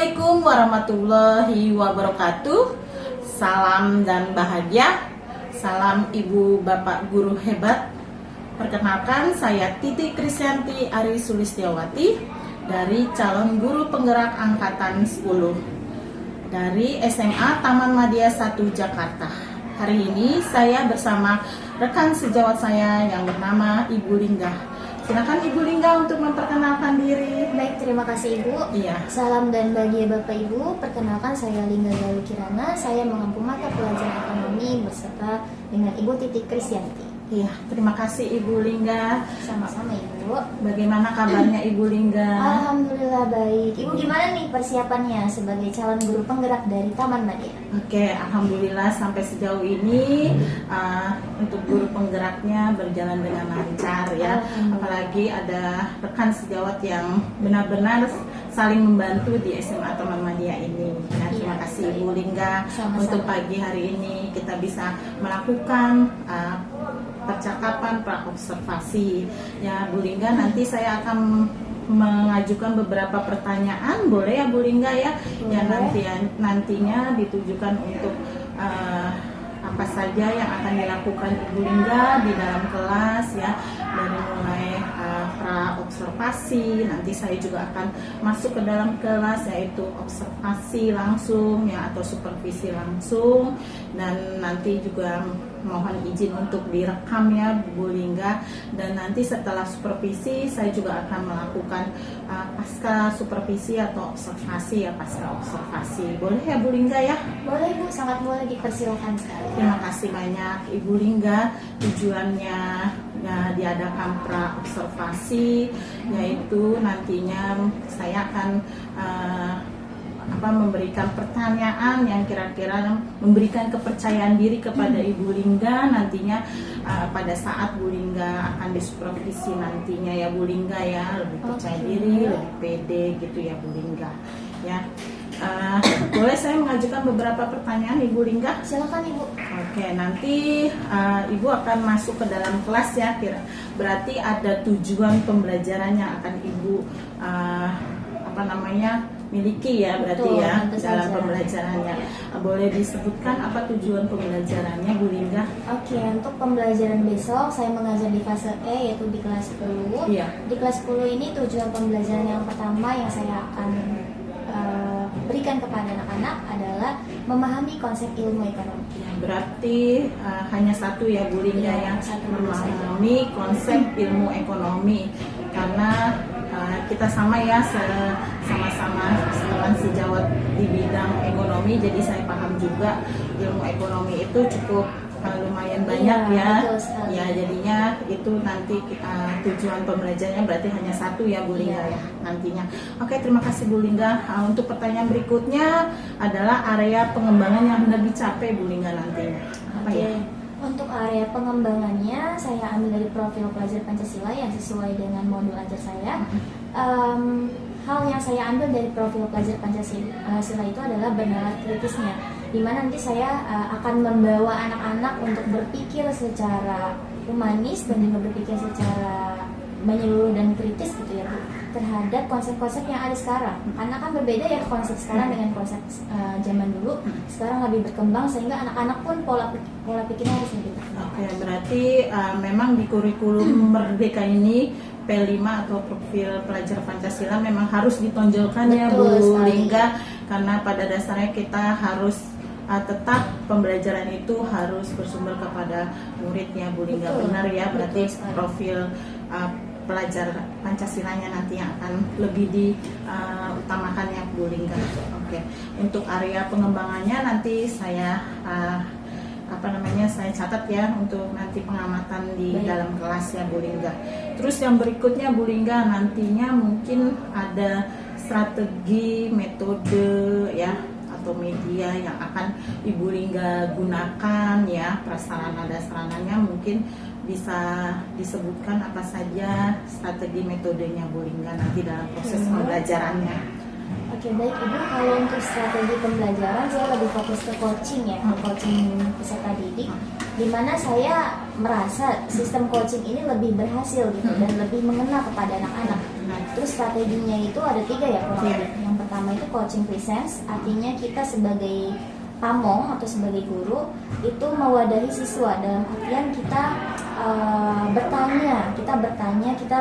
Assalamualaikum warahmatullahi wabarakatuh. Salam dan bahagia. Salam ibu bapak guru hebat. Perkenalkan, saya Titi Krisyanti Ari Sulistiawati dari calon guru penggerak angkatan 10 dari SMA Taman Madya 1 Jakarta. Hari ini saya bersama rekan sejawat saya yang bernama Ibu Lingga. Silakan Ibu Lingga untuk memperkenalkan diri. Baik, terima kasih Ibu. Iya. Salam dan bahagia Bapak Ibu. Perkenalkan, saya Lingga Galuh Kirana. Saya mengampu mata pelajaran ekonomi beserta dengan Ibu Titi Krisyanti. Iya, terima kasih Ibu Lingga. Sama-sama Ibu. Bagaimana kabarnya Ibu Lingga? Alhamdulillah baik. Ibu gimana nih persiapannya sebagai calon guru penggerak dari Taman Madya? Oke, alhamdulillah sampai sejauh ini untuk guru penggeraknya berjalan dengan lancar ya. Apalagi ada rekan sejawat yang benar-benar saling membantu di SMA Taman Madya ini. Nah, terima kasih Ibu Lingga. Sama-sama. Untuk pagi hari ini kita bisa melakukan percakapan praobservasi. Ya, Bu Lingga, nanti saya akan mengajukan beberapa pertanyaan, boleh ya Bu Lingga ya? Boleh. Yang nantinya ditujukan untuk apa saja yang akan dilakukan Ibu Lingga di dalam kelas ya, dari mulai praobservasi. Nanti saya juga akan masuk ke dalam kelas, yaitu observasi langsung ya atau supervisi langsung, dan nanti juga mohon izin untuk direkam ya Bu Lingga. Dan nanti setelah supervisi saya juga akan melakukan pasca supervisi atau observasi ya, pasca observasi. Boleh ya Bu Lingga ya? Boleh Ibu, sangat boleh, dipersilakan sekali. Terima kasih banyak Ibu Lingga. Tujuannya ya, diadakan praobservasi, yaitu nantinya saya akan memberikan pertanyaan yang kira-kira memberikan kepercayaan diri kepada Ibu Lingga nantinya pada saat Bu Lingga akan disupervisi nantinya ya Bu Lingga ya, lebih percaya diri, lebih pede gitu ya Bu Lingga ya. Boleh saya mengajukan beberapa pertanyaan Ibu Lingga? Silakan Ibu. Oke, nanti Ibu akan masuk ke dalam kelas ya, berarti ada tujuan pembelajaran yang akan Ibu miliki ya, berarti. Betul, ya dalam pembelajarannya. Boleh disebutkan apa tujuan pembelajarannya Bu Lingga? Oke, untuk pembelajaran besok saya mengajar di fase E, yaitu di kelas 10. Iya. Di kelas 10 ini tujuan pembelajaran yang pertama yang saya akan berikan kepada anak-anak adalah memahami konsep ilmu ekonomi. Berarti hanya satu ya Bu Lingga yang memahami konsep ilmu ekonomi, karena kita sama ya, sama-sama teman sejawat di bidang ekonomi, jadi saya paham juga ilmu ekonomi itu cukup lumayan banyak ya. Ya, jadinya itu nanti tujuan pembelajarannya berarti hanya satu ya Bu Lingga ya nantinya. Oke, terima kasih Bu Lingga. Untuk pertanyaan berikutnya adalah area pengembangan yang hendak dicapai Bu Lingga nantinya. Apa ya? Untuk area pengembangannya saya ambil dari profil pelajar Pancasila yang sesuai dengan modul ajar saya. Hal yang saya ambil dari profil pelajar Pancasila itu adalah bernalar kritisnya, di mana nanti saya akan membawa anak-anak untuk berpikir secara humanis dan juga berpikir secara menyeluruh dan kritis gitu ya Bu, terhadap konsep-konsep yang ada sekarang. Karena kan berbeda ya konsep sekarang dengan konsep zaman dulu. Sekarang lebih berkembang sehingga anak-anak pun pola pikirnya harus lebih berkembang. Oke, berarti memang di kurikulum Merdeka ini P5 atau profil pelajar Pancasila memang harus ditonjolkan. Betul, ya Bu Lingga, karena pada dasarnya kita harus tetap pembelajaran itu harus bersumber kepada muridnya Bu Lingga. Benar ya, berarti profil pelajar Pancasilanya nanti yang akan lebih diutamakan ya Bu Lingga. Oke. Untuk area pengembangannya nanti saya saya catat ya untuk nanti pengamatan di dalam kelas ya Bu Lingga. Terus yang berikutnya Bu Lingga, nantinya mungkin ada strategi, metode ya atau media yang akan Ibu Lingga gunakan ya, prasarana dan sarananya mungkin bisa disebutkan apa saja strategi metodenya Bu Lingga nanti dalam proses pembelajarannya. Oke, baik Ibu, kalau untuk strategi pembelajaran saya lebih fokus ke coaching ya, ke coaching peserta didik, di mana saya merasa sistem coaching ini lebih berhasil gitu dan lebih mengena kepada anak-anak. Terus strateginya itu ada 3 ya kurang lebih. Yang pertama itu coaching presence, artinya kita sebagai pamong atau sebagai guru itu mewadahi siswa dalam artian kita bertanya, kita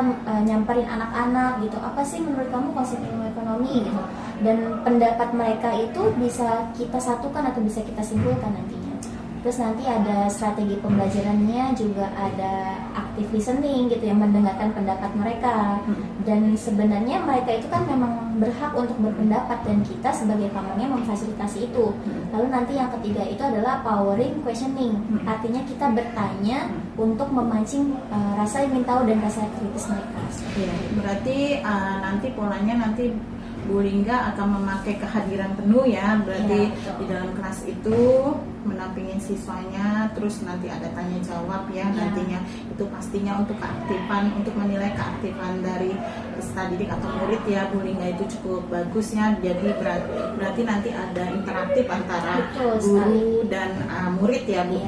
nyamperin anak-anak gitu, apa sih menurut kamu konsep ilmu ekonomi gitu, dan pendapat mereka itu bisa kita satukan atau bisa kita simpulkan nantinya. Terus nanti ada strategi pembelajarannya, juga ada active listening gitu yang mendengarkan pendapat mereka. Dan sebenarnya mereka itu kan memang berhak untuk berpendapat dan kita sebagai pamongnya memfasilitasi itu. Lalu nanti yang ketiga itu adalah powering questioning, artinya kita bertanya untuk memancing rasa ingin tahu dan rasa kritis mereka. Ya, berarti nanti polanya nanti Bu Lingga akan memakai kehadiran penuh ya, berarti di dalam kelas itu menampingin siswanya, terus nanti ada tanya jawab ya, nantinya itu pastinya untuk keaktifan, untuk menilai keaktifan dari peserta didik atau murid ya, Bu Lingga itu cukup bagus ya, jadi berarti nanti ada interaktif antara guru dan murid ya Bu.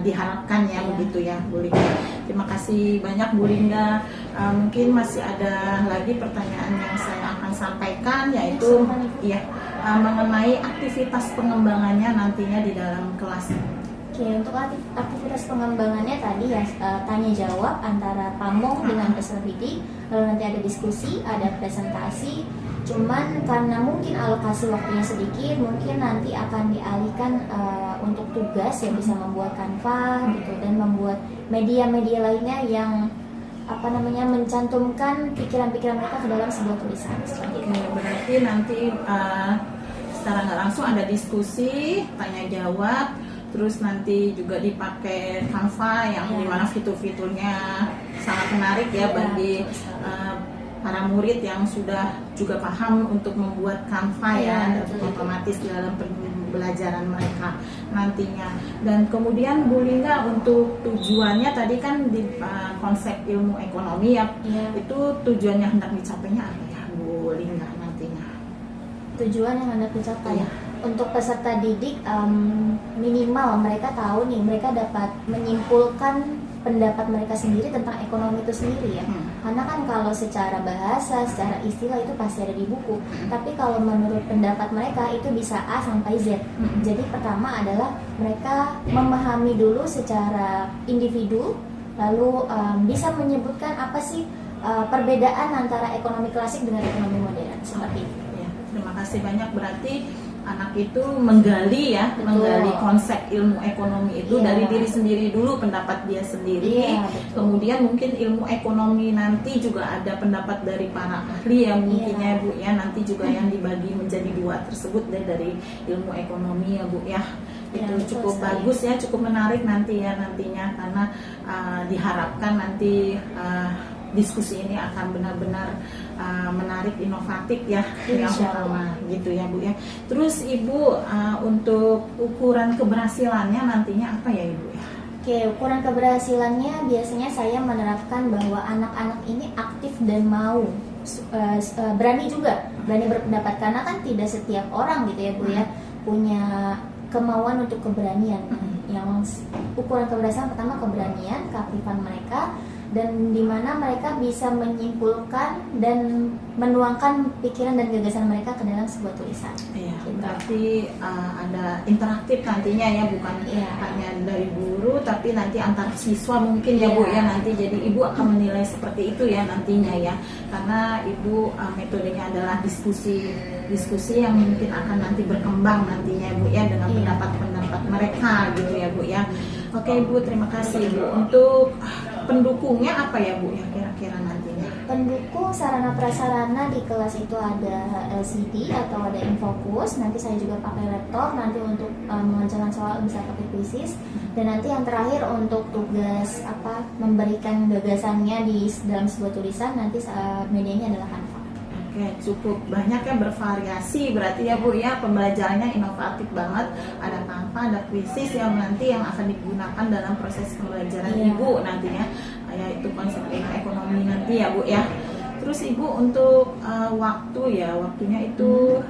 Diharapkan ya begitu ya Bu Lingga. Terima kasih banyak Bu Lingga. Mungkin masih ada lagi pertanyaan yang saya akan sampaikan, yaitu mengenai aktivitas pengembangannya nantinya di dalam kelas. Oke, untuk aktivitas pengembangannya tadi ya tanya jawab antara pamong dengan peserta didik, lalu nanti ada diskusi, ada presentasi. Cuman karena mungkin alokasi waktunya sedikit, mungkin nanti akan dialihkan untuk tugas yang bisa membuat Canva gitu, dan membuat media-media lainnya yang mencantumkan pikiran-pikiran mereka ke dalam sebuah tulisan. Oke, berarti nanti secara nggak langsung ada diskusi, tanya jawab, terus nanti juga dipakai Canva yang dimana fitur-fiturnya sangat menarik ya bagi para murid yang sudah juga paham untuk membuat Canva ya, otomatis dalam pembelajaran mereka nantinya. Dan kemudian Bu Lingga untuk tujuannya tadi kan di konsep ilmu ekonomi ya, itu tujuannya hendak dicapainya apa ya Bu Lingga nantinya? Tujuan yang hendak dicapai untuk peserta didik minimal mereka tahu nih, mereka dapat menyimpulkan pendapat mereka sendiri tentang ekonomi itu sendiri ya. Karena kan kalau secara bahasa, secara istilah itu pasti ada di buku. Tapi kalau menurut pendapat mereka itu bisa A sampai Z. Jadi pertama adalah mereka memahami dulu secara individu, lalu bisa menyebutkan apa sih perbedaan antara ekonomi klasik dengan ekonomi modern seperti itu. Ya, terima kasih banyak. Berarti anak itu menggali konsep ilmu ekonomi itu dari diri sendiri dulu, pendapat dia sendiri. Kemudian mungkin ilmu ekonomi nanti juga ada pendapat dari para ahli yang mungkinnya Bu ya, nanti juga yang dibagi menjadi 2 tersebut dari ilmu ekonomi ya Bu ya. Itu cukup bagus ya, cukup menarik nanti ya nantinya, karena diharapkan nanti diskusi ini akan benar-benar menarik, inovatif ya, yang utama gitu ya Bu ya. Terus Ibu untuk ukuran keberhasilannya nantinya apa ya Ibu ya? Oke, ukuran keberhasilannya biasanya saya menerapkan bahwa anak-anak ini aktif dan mau berani juga, berani berpendapat, karena kan tidak setiap orang gitu ya Bu ya punya kemauan untuk keberanian. Yang ukuran keberhasilan pertama keberanian, keaktifan mereka, dan di mana mereka bisa menyimpulkan dan menuangkan pikiran dan gagasan mereka ke dalam sebuah tulisan. Iya, berarti ada interaktif nantinya ya, bukan hanya dari guru, tapi nanti antar siswa mungkin ya Bu ya, nanti jadi Ibu akan menilai seperti itu ya nantinya ya, karena Ibu metodenya adalah diskusi yang mungkin akan nanti berkembang nantinya Bu ya, dengan pendapat-pendapat mereka gitu ya Bu ya. Oke Bu, terima kasih Bu. Untuk pendukungnya apa ya Bu ya kira-kira nantinya? Pendukung sarana prasarana di kelas itu ada LCD atau ada Infocus. Nanti saya juga pakai laptop nanti untuk mengerjakan soal, bisa pakai Quizzes. Dan nanti yang terakhir untuk tugas memberikan gagasannya di dalam sebuah tulisan, nanti medianya adalah Canva. Oke, cukup banyak ya, bervariasi berarti ya Bu ya, pembelajarannya inovatif banget. Ada Canva, ada Quizzes yang nanti yang akan digunakan dalam proses pembelajaran Ibu nantinya, yaitu konsep ekonomi nanti ya Bu ya. Terus Ibu untuk waktunya itu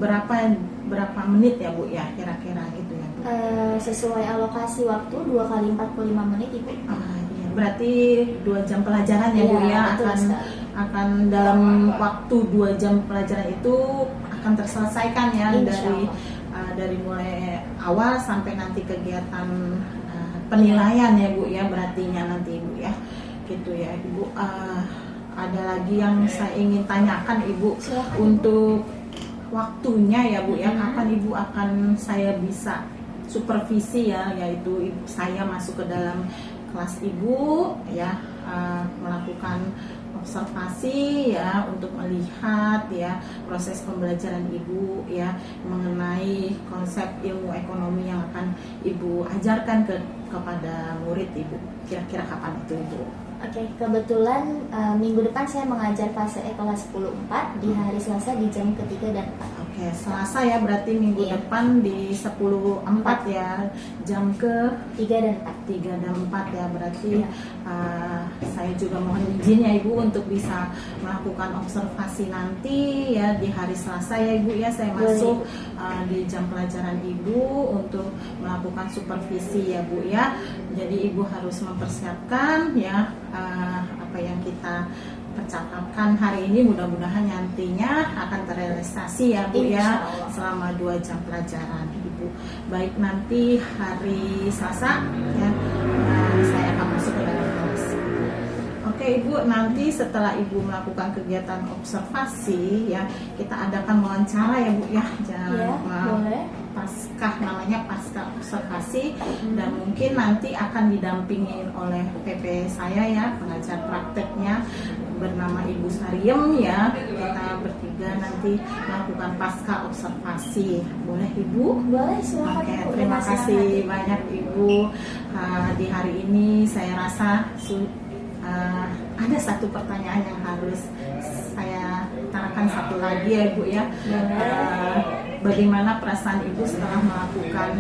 berapa menit ya Bu ya kira-kira gitu ya Bu? Sesuai alokasi waktu 2 kali 45 menit Ibu. Iya. Berarti 2 jam pelajaran ya Bu Iya, ya, betul sekali. akan dalam waktu 2 jam pelajaran itu akan terselesaikan ya, Insya dari mulai awal sampai nanti kegiatan penilaian ya Bu ya, berartinya nanti Ibu ya, gitu ya Ibu. Ada lagi yang saya ingin tanyakan Ibu. Silakan, Ibu. Untuk waktunya ya Bu ya, kapan Ibu akan saya bisa supervisi ya, yaitu saya masuk ke dalam kelas Ibu ya, melakukan observasi ya, untuk melihat ya proses pembelajaran Ibu ya, mengenai konsep ilmu ekonomi yang akan Ibu ajarkan kepada murid Ibu. Kira-kira kapan itu Ibu? Oke, kebetulan minggu depan saya mengajar fase kelas 10-4 di hari Selasa di jam ketiga dan 4. Oke, Selasa ya, berarti minggu Iya. depan di 10.04 ya, jam ke 3 dan 4. 3 dan 4 ya, berarti Iya. saya juga mohon izin ya Ibu untuk bisa melakukan observasi nanti ya di hari Selasa ya Ibu ya, saya Boleh, masuk Ibu. di jam pelajaran Ibu untuk melakukan supervisi ya Bu ya. Jadi Ibu harus mempersiapkan ya apa yang kita percakapan hari ini, mudah-mudahan nantinya akan terrealisasi ya Bu ya, Insya Allah. selama 2 jam pelajaran Ibu. Baik, nanti hari Selasa ya, saya akan masuk ke dalam kelas. Oke Ibu, nanti setelah Ibu melakukan kegiatan observasi ya, kita adakan wawancara ya Bu ya, Ya, boleh. Paskah, namanya Paskah observasi, dan mungkin nanti akan didampingin oleh PP saya ya, pengajar prakteknya bernama Ibu Sariem ya. Kita bertiga nanti melakukan Paskah observasi. Boleh Ibu? Boleh, silakan. Oke, Ibu. terima Dengan senang kasih hati. banyak Ibu. Di hari ini saya rasa ada satu pertanyaan yang harus saya utarakan satu lagi ya Ibu ya. Bagaimana perasaan Ibu setelah melakukan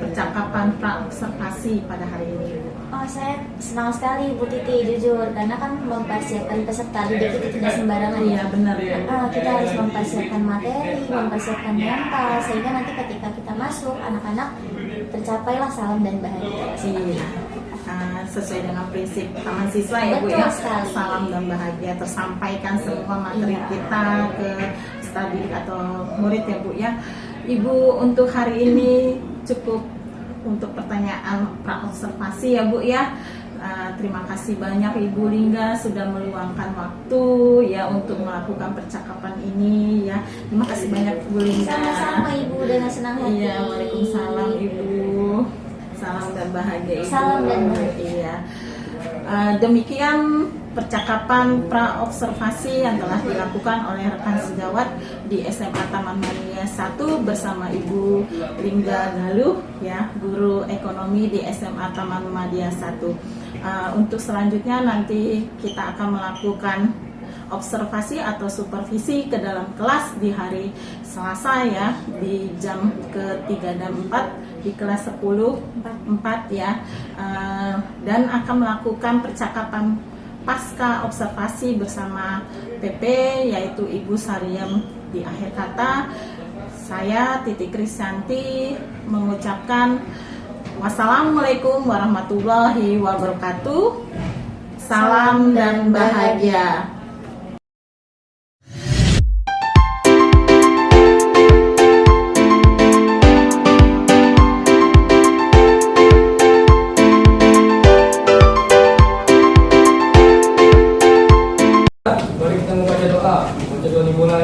percakapan pra-observasi pada hari ini Ibu? Oh, saya senang sekali Bu Titi, jujur, karena kan mempersiapkan peserta didik itu tidak sembarangan ya. Iya benar ya. Kita harus mempersiapkan materi, mempersiapkan mental, sehingga nanti ketika kita masuk, anak-anak tercapailah salam dan bahagia. Iya. Sesuai dengan prinsip Taman Siswa ya Bu Betul ya, sekali. salam dan bahagia tersampaikan semua materi Iya. kita ke studi atau murid ya Bu ya. Ibu untuk hari ini cukup untuk pertanyaan pra-observasi ya Bu ya. Terima kasih banyak Ibu Lingga sudah meluangkan waktu ya untuk melakukan percakapan ini ya. Terima kasih banyak Bu Lingga. Sama-sama Ibu, dengan senang hati. Iya, waalaikumsalam Ibu. Salam dan bahagia Ibu. Salam dan bahagia. Iya. Demikian percakapan pra-observasi yang telah dilakukan oleh rekan sejawat di SMA Taman Mania 1 bersama Ibu Lingga Galuh ya, guru ekonomi di SMA Taman Mania 1. Untuk selanjutnya nanti kita akan melakukan observasi atau supervisi ke dalam kelas di hari Selasa ya, di jam ke-3 dan 4 di kelas 10.4 ya, dan akan melakukan percakapan pasca observasi bersama PP yaitu Ibu Sariem. Di akhir kata saya Titi Krisyanti mengucapkan wassalamualaikum warahmatullahi wabarakatuh. Salam dan bahagia. Mari kita membaca doa. Baca doa dimulai.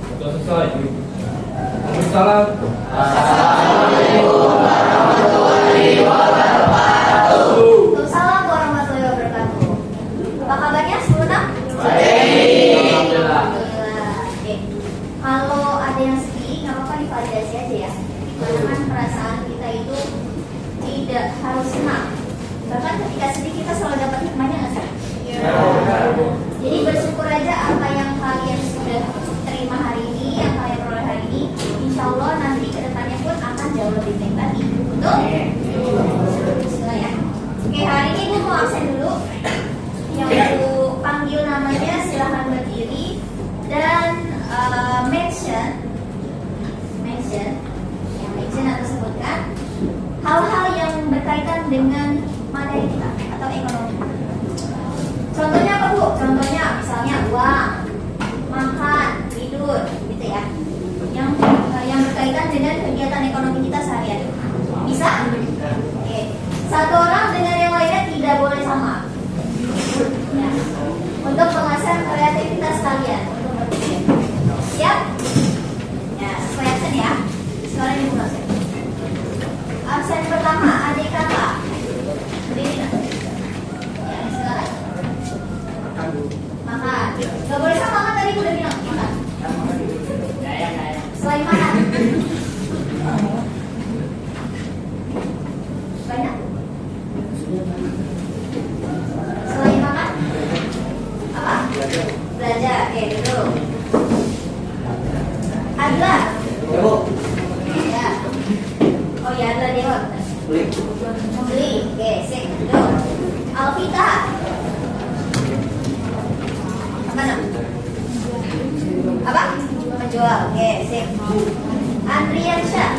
Sudah selesai. Waalaikumsalam. Assalamualaikum warahmatullahi wabarakatuh. dengan materi kita atau ekonomi. Contohnya apa Bu? Contohnya misalnya uang, makan, tidur, gitu ya. Yang berkaitan dengan kegiatan ekonomi kita sehari-hari. Bisa? Oke. Satu orang dengan yang lainnya tidak boleh sama. Ya. Untuk mengasah kreativitas kalian untuk berpikir. Siap? Ya, sesuai absen ya. Sekarang ini mulai. Absen pertama, adik kakak. Berdiri nak? Ya, silakan. Makan. Gak boleh sama makan tadi udah bilang makan. Selain makan. Banyak. Selain makan. Apa? Belajar. Oke, duduk. Adla. Ya. Oh ya, Adla dia. Membeli. Oke, sip. Duduk. Alvita. Apa? Menjual. Oke, sip. Andriansyah.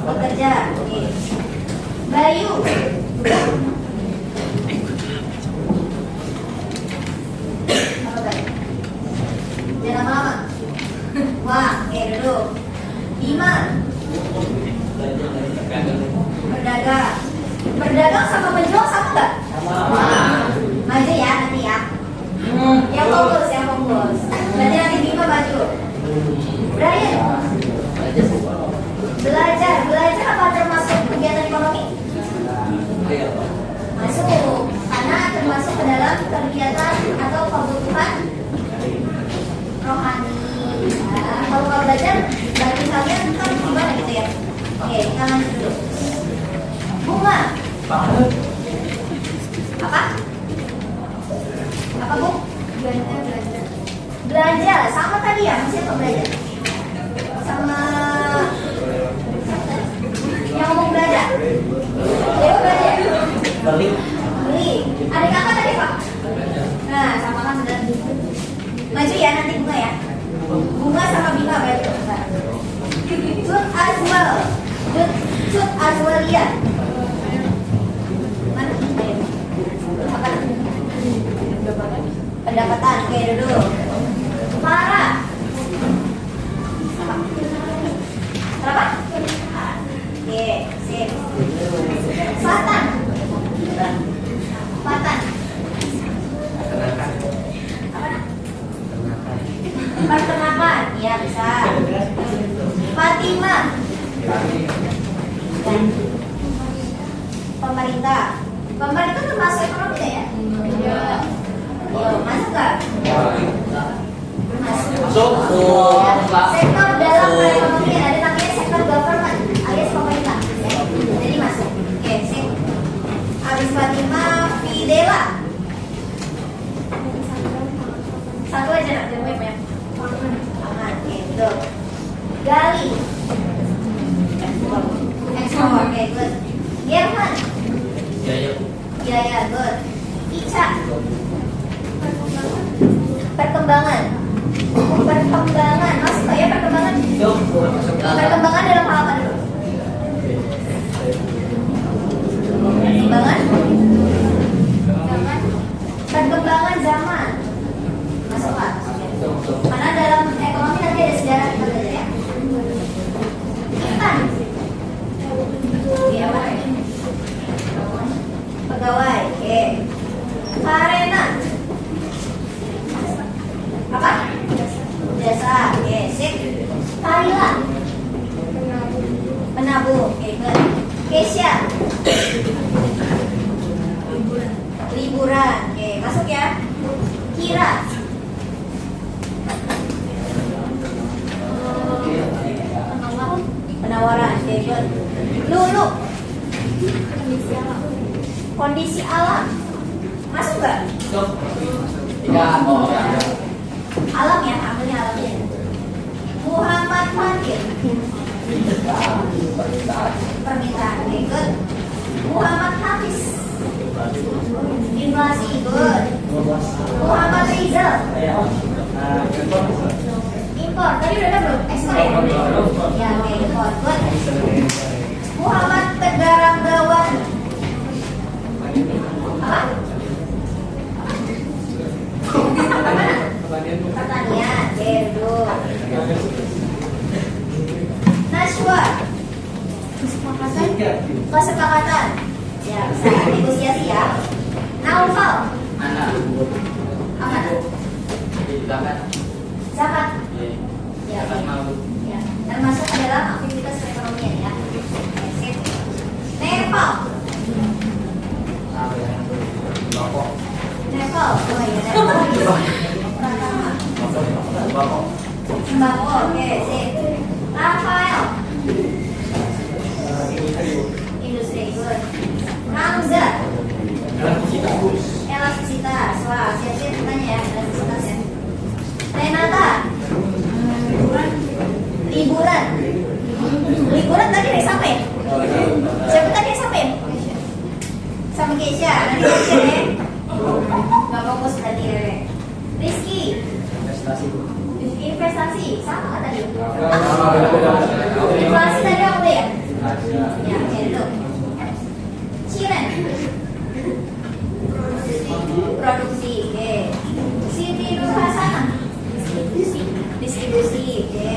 Bekerja. Oke. Bayu. Apa Bayu? Jangan lama-lama. Wah, oke duduk. Bima. Berdagang. Berdagang sama menjual sama nggak? Sama. Maju ya nanti ya. Yang fokus, yang fokus. Berarti nanti Bima maju. Brian. Belajar apa termasuk kegiatan ekonomi? Masuk, karena termasuk ke dalam kegiatan atau kebutuhan rohani. Nah, kalau belajar bagi kalian kan gimana gitu ya? Oke, kita lanjut dulu. Bunga. Apa? Apa Bu? Belanja. Sama tadi ya, masih apa belajar? Sama yang ngomong belajar. Dewa belajar. Beli. Adik kakak tadi Pak? Nah, sama kan sudah. Maju ya nanti Bunga ya. Bunga sama Bima belajar. Shoot as well. Shoot as well ya. Mana? Apa? Pendapatan. Oke, duduk. Farah. Berapa? Oke, sip. Fatan. Fatan. Apa? Peternakan. Iya, bisa. Fatima. Pemerintah. Pemerintah termasuk ekonomi ya? Iya. Masuk nggak? Masuk. Sektor dalam perekonomian ada namanya sektor government alias pemerintah. Jadi masuk. Oke, sip. Habis Fatima, Fidela. Satu aja nak, jangan banyak. Aman, oke, betul. Gali. Ekspor, oke, good. German. Ya, good. Ica. Perkembangan. Masuk nggak ya perkembangan? Perkembangan dalam hal apa dulu? Perkembangan zaman. Masuk Pak. Karena dalam ekonomi nanti ada sejarah kita belajar ya. Intan. Iya Pak. Pegawai. Oke. Karena. Apa? Jasa. Oke, sip. Kaila. Menabung. Oke, good. Kesya. Liburan. Oke, masuk ya. Kira. Penawaran. Oke, good. Lulu. Kondisi alam. Masuk nggak? Alam ya, ambilnya alam ya. Muhammad Fakir. Permintaan. Oke, good. Muhammad Hafiz. Inflasi. Good. Muhammad Rizal. Impor. Tadi udah ada belum? Ekspor ya? Ya, oke, impor. Good. Kesepakatan. Kesepakatan. Ya, bisa negosiasi ya. Naufal. Anak. Aman. Zakat. Zakat. Ya, Zakat oke. mau. Ya, termasuk adalah aktivitas perekonomian ya. Sip. Nepal. Bako. Nepal. Oh iya, Nepal. Pertama. Bako. Sembako. Oke, sip. Rafael. Industri. Good. Hamzah. Elastisitas. Wah, siap-siap ditanya ya, elastisitas ya. Renata. Liburan. Liburan tadi dari siapa ya? Siapa tadi yang sampai? Sama Keisha. Nanti Keisha ya. Gak fokus tadi ya. Rizky. Investasi. Sama kan tadi? Inflasi tadi apa ya? Ya, oke itu. Ciren. Produksi. Oke. Siti Nurhasana. Distribusi. Oke.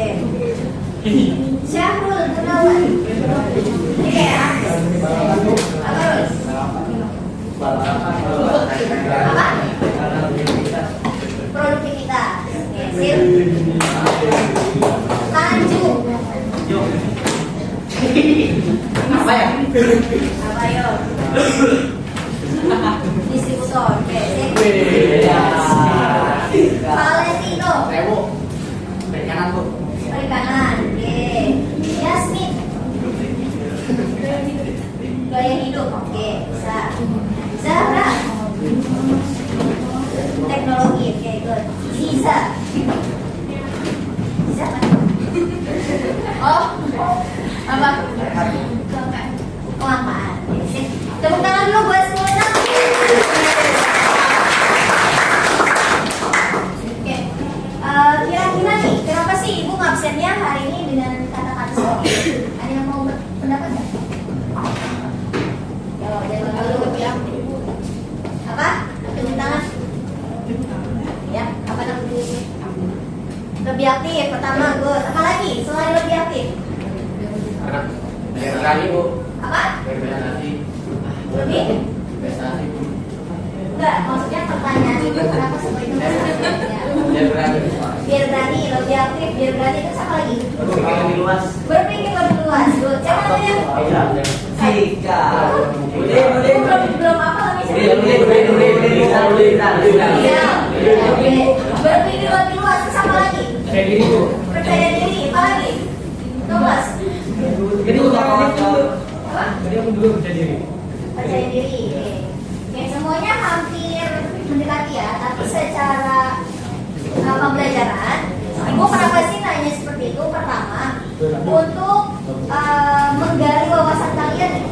Syahrul Gunawan. Ini kayak artis. Apa Rus? Apa? Produktivitas. Oke, sip. Tanjung. Apa ya? Apa yo? Distributor. Oke, sip. Valentino. Rewo. Perikanan bu. Perikanan. Oke. Yasmin. Gaya hidup. Oke, bisa. Zahra. Teknologi. Oke, good. Ziza. Ziza apa? Oh, apa? Kelamaan. Oke, sip. Tepuk tangan dulu buat semua. Oke. Kira-kira nih, kenapa sih Ibu ngabsennya hari ini dengan kata-kata seperti itu? Ada yang mau berpendapat nggak? Jawab dulu ya. Apa? Tunjuk tangan. Ya, apa namanya? Lebih aktif, pertama good. Apa lagi? Selain lebih aktif. Berani bu. Apa? Berani. Lebih? Investasi bu. Enggak, maksudnya pertanyaan Ibu kenapa seperti itu? Ya. Berani. Biar berani, lebih aktif, biar berani itu apa lagi? Berpikir lebih luas. Berpikir lebih luas. Good. Siapa namanya? Sika. Belum apa lagi? Boleh. Iya. Oke. Berpikir lebih luas itu apa lagi? Saya gini bu. Percaya diri, apa lagi? 12. Jadi udah Apa? Jadi aku dulu percaya diri. Percaya diri. Oke. Oke, semuanya hampir mendekati ya, tapi secara pembelajaran, Ibu kenapa sih nanya seperti itu? Pertama, untuk menggali wawasan kalian nih.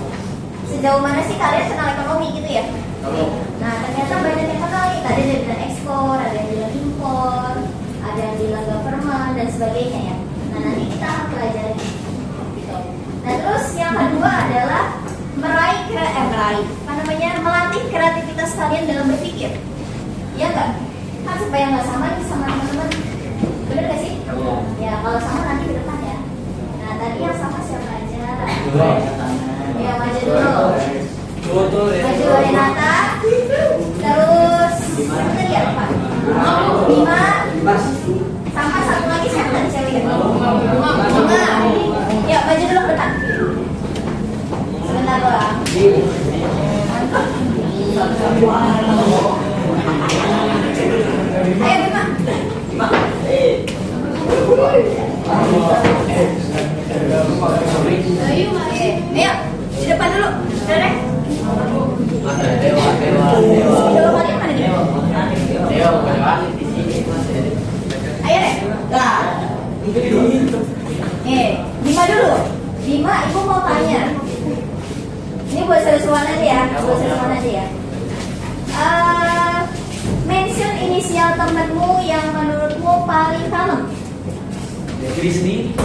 Sejauh mana sih kalian kenal ekonomi gitu ya? Nah, ternyata banyak yang kenal nih. Tadi ada yang bilang ekspor, ada yang bilang impor, ada yang bilang government dan sebagainya ya. Nah, nanti kita akan pelajari. Gitu. Nah, terus yang kedua adalah melatih kreativitas kalian dalam berpikir. Iya nggak? Kan supaya nggak sama nih sama teman-teman. Bener nggak sih? Ya, kalau sama nanti ke depan ya. Nah, tadi yang sama siapa aja? Ya, maju dulu. Maju Renata. Terus siapa tadi ya Pak? Bima. Sama satu lagi siapa tadi cewek? Bunga. Ya, maju dulu ke depan. Sebentar doang. Ayo Bima. Ayo, di depan dulu. Dedek. Dewa. Dewa kalian mana nih? Ayo deh. Bima dulu. Bima, Ibu mau tanya. Ini buat seru-seruan aja ya. Mention inisial temenmu yang menurutmu paling kalem. Diri sendiri.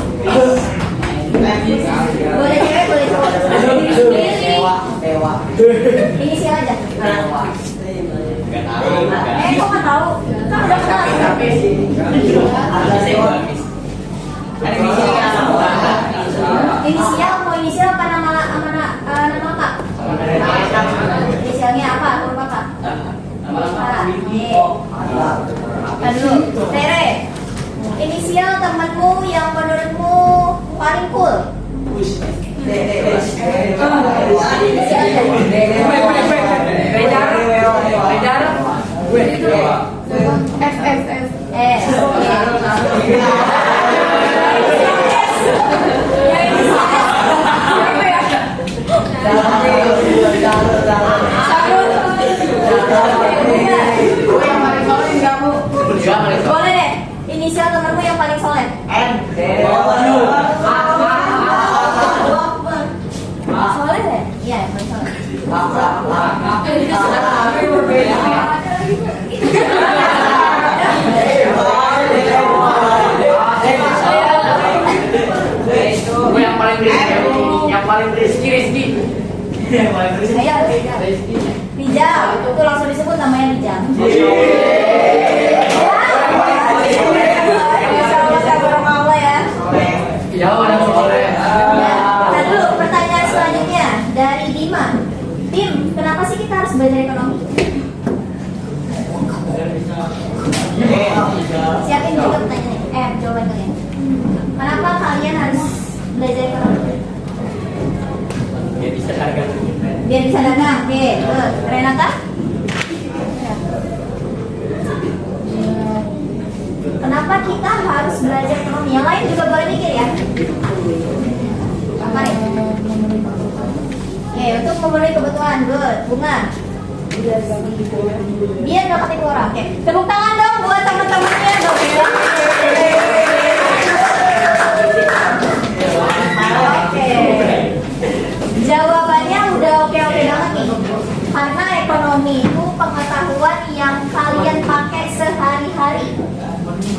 Boleh cewek, boleh cowok. Dewa. Inisial aja. Gak tahu. Kok nggak tahu? Kan udah kenal. Inisial mau inisial apa Gue yang paling risky, yang paling Rizky. Yang paling risky. Ayo, Rizky. Rijal, itu langsung disebut namanya Rijal. Ya, udah boleh. Nah dulu pertanyaan selanjutnya dari Dima. Dim, kenapa sih kita harus belajar ekonomi? Siapin juga pertanyaannya. Jawaban kalian. Kenapa kalian harus belajar ekonomi? Ya bisa dagang. Biar bisa dagang. Oke, terus Renata? Kenapa kita harus belajar ekonomi? Yang lain juga boleh mikir ya. Apa nih? Oke, untuk memenuhi kebutuhan. Good. Bunga? Biar nggak ketipu orang. Oke, tepuk tangan dong buat teman-temannya dong ya. Oke. Jawabannya udah oke-oke banget nih. Karena ekonomi itu pengetahuan yang kalian pakai sehari-hari.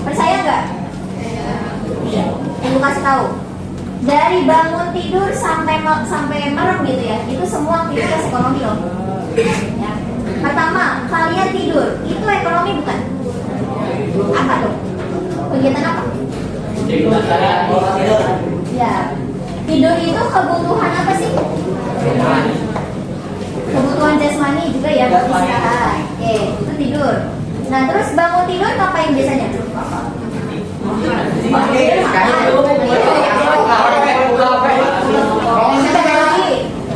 Percaya nggak? Ibu kasih tahu. Dari bangun tidur sampai merem gitu ya, itu semua aktivitas ekonomi loh. Ya. Pertama, kalian tidur, itu ekonomi bukan? Apa dong? Kegiatan apa? Ya, tidur itu kebutuhan apa sih? Kebutuhan jasmani juga ya, buat istirahat. Oke, itu tidur. Nah, terus bangun tidur ngapain biasanya?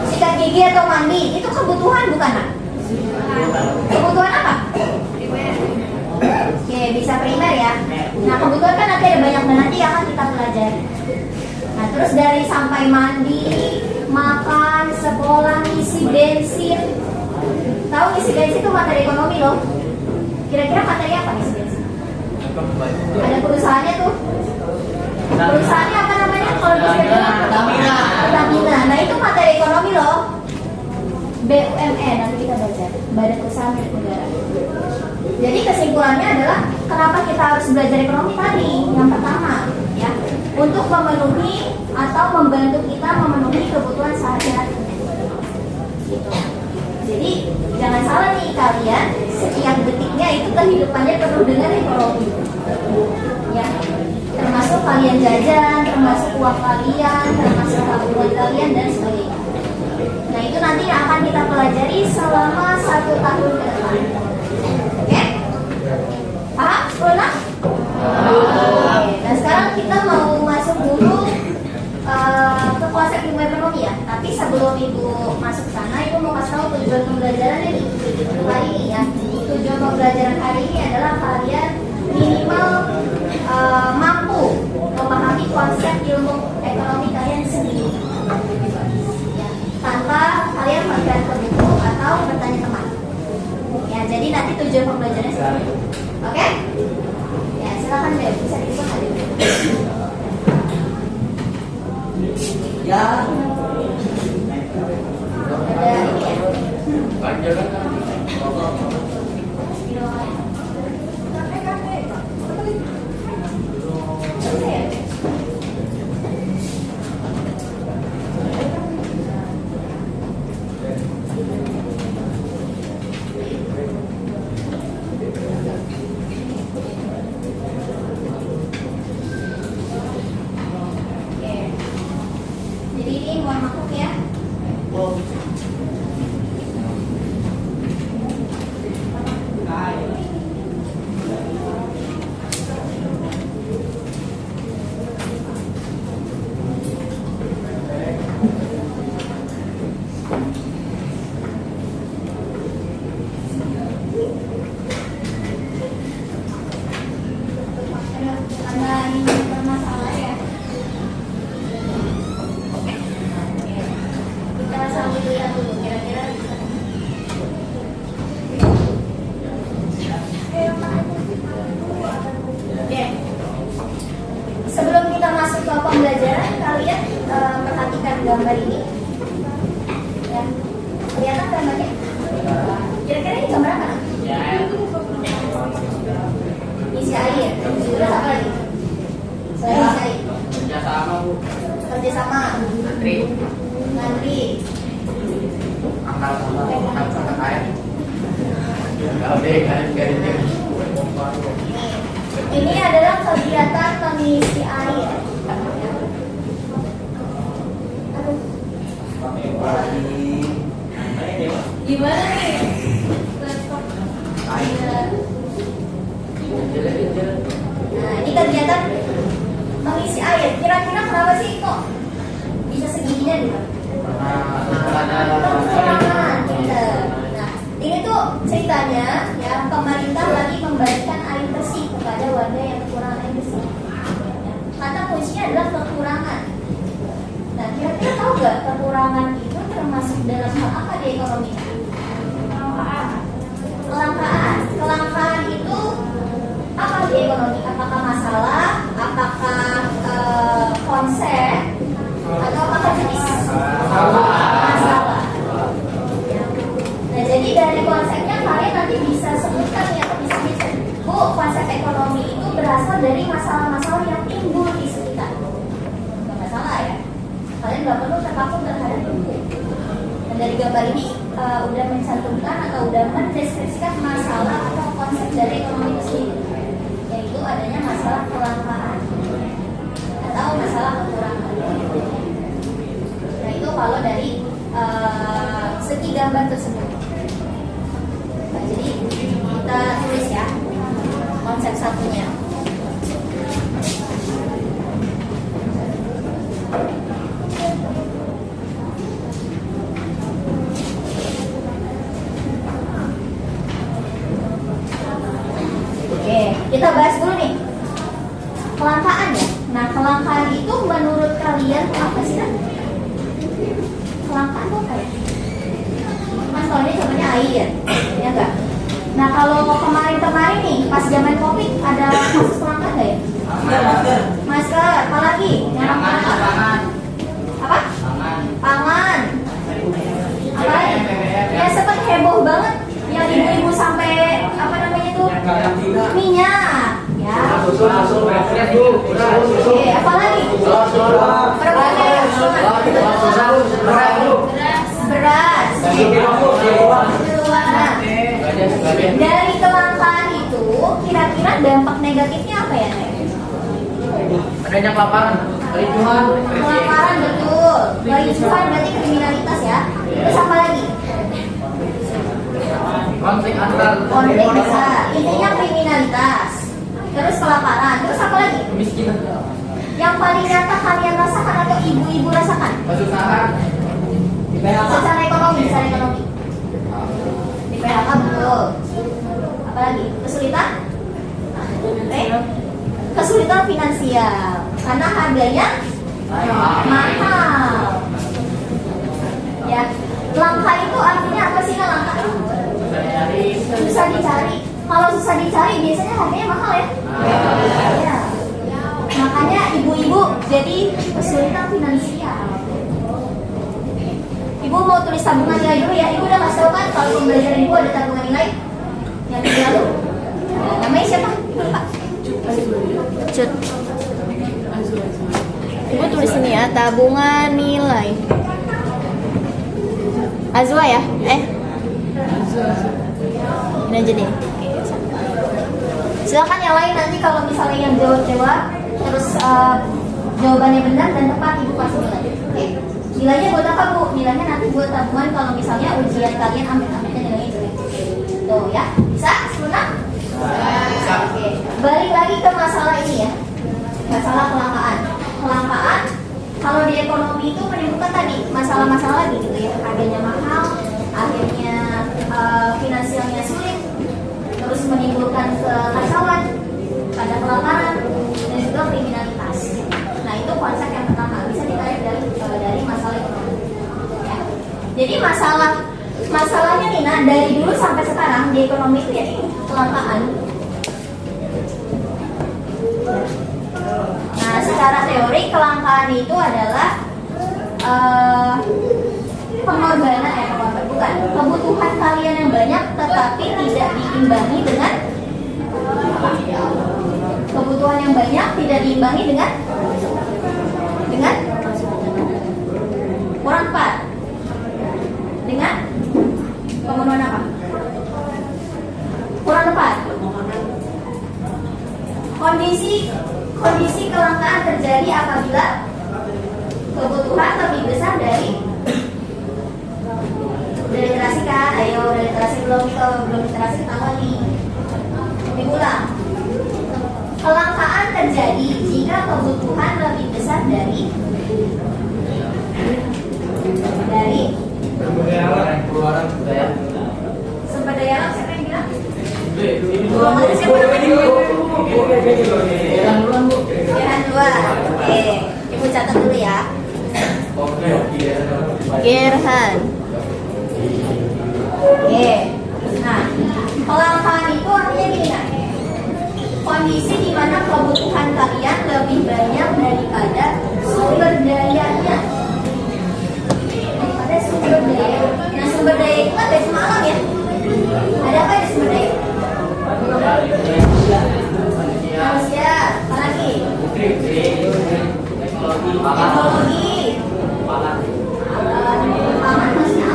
Sikat gigi atau mandi, itu kebutuhan bukan? Nak? Kebutuhan apa? Oke, bisa primer ya. Nah, kebutuhan kan nanti ada banyak dan nanti akan kita pelajari. Nah, terus dari sampai mandi, makan, sekolah, ngisi bensin. Tahu ngisi bensin itu materi ekonomi loh. Kira-kira materi apa ngisi bensin? Ada perusahaannya tuh. Perusahaannya apa namanya? Kalau di Pertamina. Nah, itu materi ekonomi loh. BUMN nanti kita baca. Badan Usaha Milik Negara. Jadi kesimpulannya adalah kenapa kita harus belajar ekonomi tadi? Yang pertama, ya, untuk memenuhi atau membantu kita memenuhi kebutuhan sehari-hari. Gitu. Jadi jangan salah nih kalian, setiap detiknya itu kehidupannya penuh dengan ekonomi. Ya, termasuk kalian jajan, termasuk uang kalian, termasuk tabungan kalian dan sebagainya. Nah, itu nanti yang akan kita pelajari selama 1 tahun ke depan. Oke? Paham? Luna? Oke. Nah, sekarang kita mau masuk dulu ke konsep ilmu ekonomi ya. Tapi sebelum ibu masuk sana, ibu mau kasih tahu tujuan pembelajaran ini hari ini ya. Tujuan pembelajaran hari ini adalah kalian minimal mampu memahami konsep ilmu ekonomi kalian sendiri. Ya, tanpa kalian bergerak ke buku atau bertanya teman. Ya, jadi nanti tujuan pembelajarannya seperti itu. Oke? Ya, silakan deh, bisa dibuka tadi. Ya. Ada ini ya. Jadi ini mohon maaf ya. Ada ini bermasalah ya. Kita sambil lihat dulu kira-kira bisa. Oke. Sebelum kita masuk ke pembelajaran, kalian perhatikan gambar ini. Ya. Kelihatan gambarnya? Kira-kira ini gambar apa? Isi air. Terus apa lagi? Selain isi air. Kerjasama, Bu. Kerjasama. Antri. Ngantri. Angkat air. Garing. Ini adalah kegiatan pengisi air. Gimana nih? Nah, ini kegiatan mengisi air. Kira-kira kenapa sih kok bisa segininya gitu? Kekurangan. Nah, ini tuh ceritanya ya, pemerintah lagi membagikan air bersih kepada warga yang kekurangan air bersih. Ya, kata kuncinya adalah kekurangan. Nah, kira-kira tahu nggak kekurangan itu termasuk dalam hal apa di ekonomi? Kelangkaan itu apa di ekonomi? Apakah masalah? Apakah konsep? Atau apakah jenis? Masalah. Nah, jadi dari konsepnya kalian nanti bisa sebutkan ya, bisa Bu, konsep ekonomi itu berasal dari masalah-masalah yang timbul di sekitar. Bukan masalah ya. Kalian nggak perlu terpaku terhadap buku. Dan dari gambar ini udah mencantumkan atau udah mendeskripsikan masalah atau konsep dari ekonomi itu sendiri, yaitu adanya masalah kelangkaan atau masalah kekurangan. Nah, itu kalau dari segi gambar tersebut. Nah, jadi kita tulis ya konsep satunya. Oke, kita bahas dulu nih kelangkaan ya. Nah, kelangkaan itu menurut kalian apa sih? Kelangkaan itu apa ya? Mas, kalau ini contohnya air, ya enggak? Nah, kalau kemarin-kemarin nih, pas zaman Covid ada kasus kelangkaan nggak ya? Masker, apa lagi? Yang Pangan. apa? Pangan. Apa lagi? Ya sempat heboh banget, yang ibu-ibu sampai apa namanya tuh? Minyak, ya. Oke, apa lagi? Beras. Dari kelangkaan itu, kira-kira dampak negatifnya apa ya, Nek? Adanya kelaparan, kericuhan, Kelaparan, betul. Kericuhan berarti kriminalitas ya. Terus apa lagi? konflik antar Bisa. Intinya kriminalitas. Terus kelaparan. Terus apa lagi? kemiskinan, Yang paling nyata kalian rasakan atau ibu-ibu rasakan? kesusahan, Secara ekonomi. Di PHK betul. Apa lagi? Kesulitan? Kesulitan finansial. Karena harganya mahal. Ya, langka itu artinya apa sih langka? Susah dicari. Kalau susah dicari biasanya harganya mahal ya. Ya. Makanya ibu-ibu jadi kesulitan finansial. Ibu mau tulis tabungan nilai dulu ya. Ibu udah ngasih tahu kan kalau pembelajaran ibu ada tabungan nilai yang minggu lalu. Namanya siapa? Pak. Cut. Ibu tulis ini ya, tabungan nilai. Azwa ya? Ini aja deh. Silakan yang lain nanti kalau misalnya yang jawab terus jawabannya benar dan tepat ibu kasih nilai. Oke. Nilainya buat apa bu? Nilainya nanti buat tabungan kalau misalnya ujian kalian amit-amitnya nilainya jelek. Tuh ya, bisa? Sebentar? Bisa. Oke. Balik lagi ke masalah ini ya. Masalah kelangkaan. Kelangkaan kalau di ekonomi itu menimbulkan tadi masalah-masalah lagi gitu ya. Harganya mahal, akhirnya finansialnya sulit, terus menimbulkan kekacauan, pada kelaparan dan juga kriminalitas. Nah itu konsep yang pertama bisa ditarik dari masalah ekonomi. Ya. Jadi masalahnya nih, nah dari dulu sampai sekarang di ekonomi itu ya ini kelangkaan. Nah secara teori kelangkaan itu adalah bukan kebutuhan kalian yang banyak tetapi tidak diimbangi dengan kebutuhan yang banyak tidak diimbangi dengan lebih besar dari udah literasi kan? Ayo udah literasi belum literasi ketawa nih. Diulang. Kelangkaan terjadi jika kebutuhan lebih besar dari Keluaran budaya. sumber daya alam. Siapa yang bilang? Pilihan luar. Oke, ibu catat dulu ya. Gerhan. Oke. Nah, kelangkaan itu artinya gini kan? Kondisi di mana kebutuhan kalian lebih banyak daripada sumber dayanya. Daripada sumber daya. Nah, sumber daya itu kan dari semalam ya. Ada apa di sumber daya? Manusia. Apa lagi? Teknologi. Pangan masih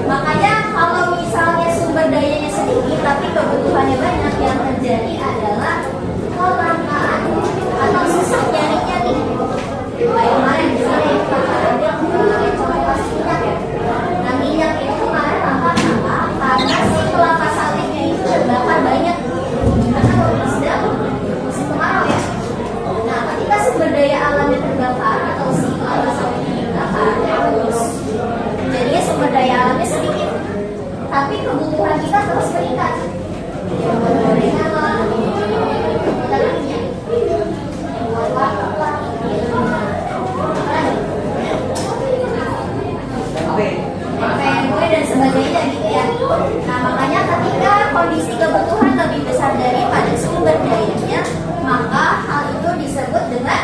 makanya kalau misalnya sumber dayanya sedikit tapi kebutuhannya banyak, yang terjadi adalah kelangkaan atau susah nyarinya nih. Kayak kemarin misalnya ada contoh kasus minyak ya. Nah, minyak itu kemarin langka kenapa? Karena si kelapa sawitnya itu terbakar banyak karena sedang musim kemarau ya. Nah, ketika sumber daya alamnya terbakar atau si kelapa sawitnya terbakar, terus jadinya sumber daya alamnya sedikit, tapi kebutuhan kita terus meningkat. Yang buat gorengan lah, kita minyak, yang buat warteg lah, kue dan sebagainya gitu ya. Nah, makanya ketika kondisi kebutuhan lebih besar daripada sumber dayanya, maka hal itu disebut dengan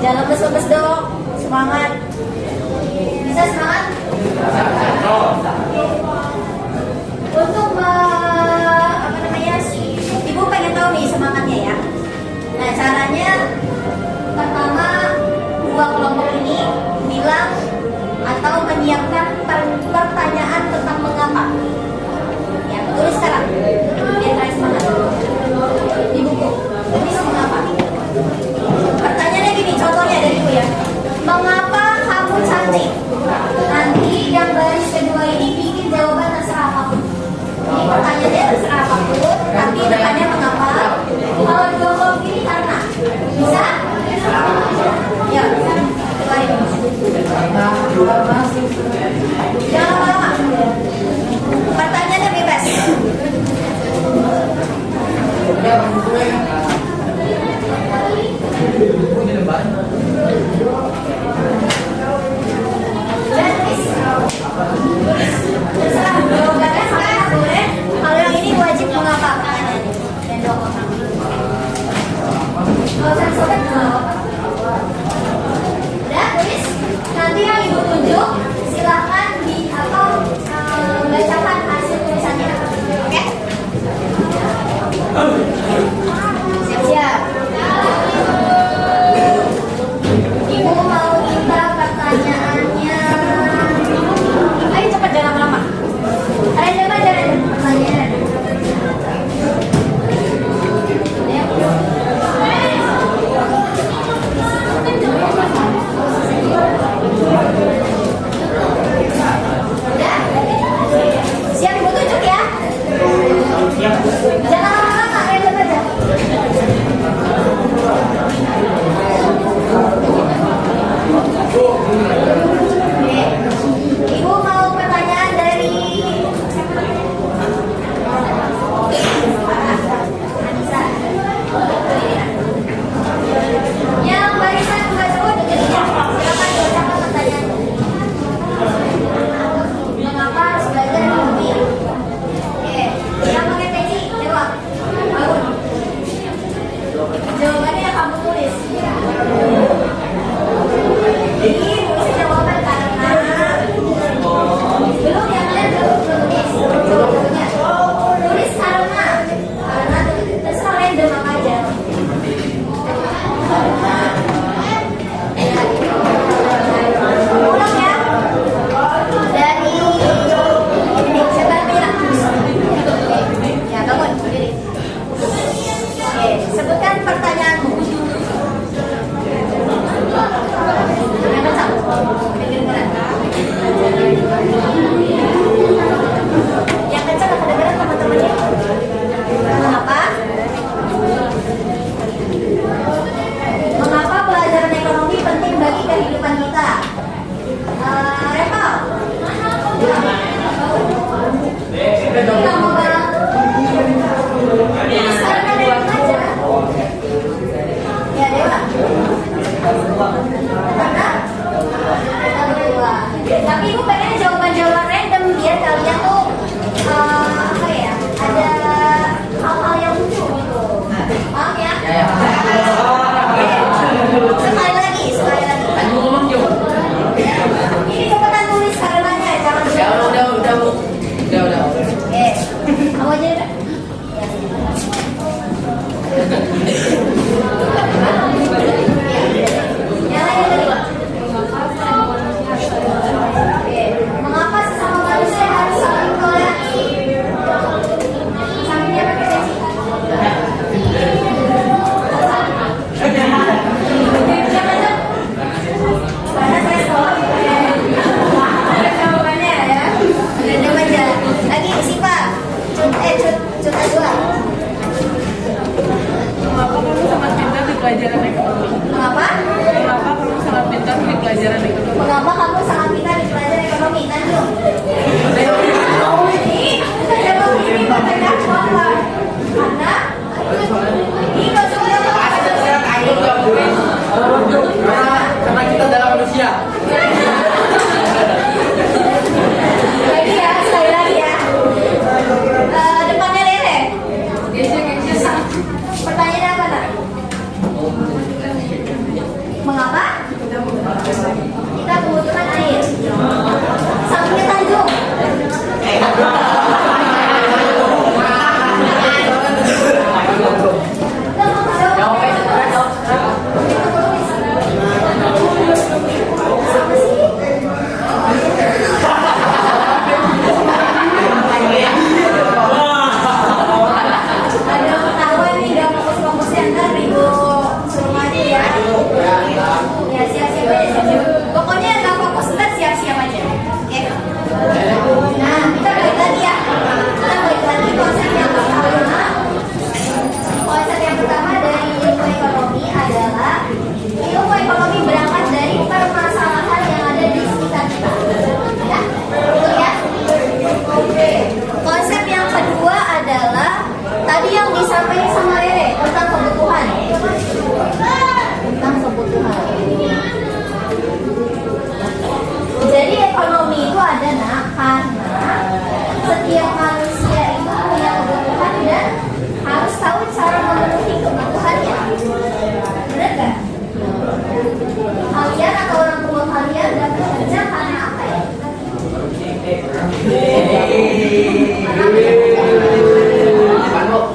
jangan lemes-lemes dong, semangat. Bisa semangat? Untuk apa namanya sih? Ibu pengen tahu nih semangatnya ya. Nah, caranya pertama dua kelompok ini bilang atau menyiapkan pertanyaan tentang mengapa. Ya, tulis sekarang. Biar kalian semangat. Di buku. Tulis mengapa. Pertanyaannya gini, contohnya dari ibu ya. Mengapa kamu cantik? Nanti yang baris kedua ini bikin jawaban terserah apapun. Ini pertanyaannya terserah apapun, tapi depannya mengapa? Kalau dua kelompok ini karena. Bisa? Ya, keluarin. Jangan lama-lama. Pertanyaannya bebas. Terserah jawabannya sama boleh. Kalau yang ini wajib mengapa pertanyaannya. Dan dua orang. Kalau saya sobek mengapa? Udah tulis. Nanti yang ibu tunjuk silakan di atau bacakan hasil tulisannya. Oke? Siap-siap. Ibu mau minta pertanyaannya. Ayo cepat, jangan lama. Kalian jangan pertanyaan. Udah? Siap ibu tunjuk ya? Jangan lama-lama, kalian cepat. Mengapa sesama manusia harus saling toleransi? Sampingnya pakai sesi. Karena saya sekolah. Ada jawabannya ya. Ada aja. Lagi Sipa. Cut dua. Mengapa kamu sangat pintar di pelajaran ekonomi? Mengapa? Mengapa kamu sangat pintar di pelajaran ekonomi? Mengapa kamu sangat pintar di pelajaran ekonomi? Tanjung. Kita jawab ini pertanyaan apa? Karena ini nggak sudah Karena kita adalah manusia. lagi ya, sekali lagi ya. Depannya Rere. Pertanyaannya apa nak? Mengapa? Kita kebutuhan air. Sampingnya Tanjung. Ada ketawa nih, udah fokus-fokusnya ntar Ribu suruh maju ya. Ya siap-siap aja. Pokoknya nggak fokus ntar siap-siap aja. Oke. Nah kita balik lagi ya. Kita balik lagi konsep yang pertama. Konsep yang pertama dari ilmu ekonomi adalah ilmu ekonomi berangkat dari permasalahan yang ada di sekitar kita. Ya, betul ya. Oke. Konsep yang kedua adalah tadi yang disampaikan sama Rere tentang kebutuhan. Tentang kebutuhan. Jadi ekonomi itu ada nak karena setiap manusia itu punya kebutuhan dan harus tahu cara memenuhi kebutuhannya. Benar nggak? Kalian atau orang tua kalian dan bekerja karena apa ya?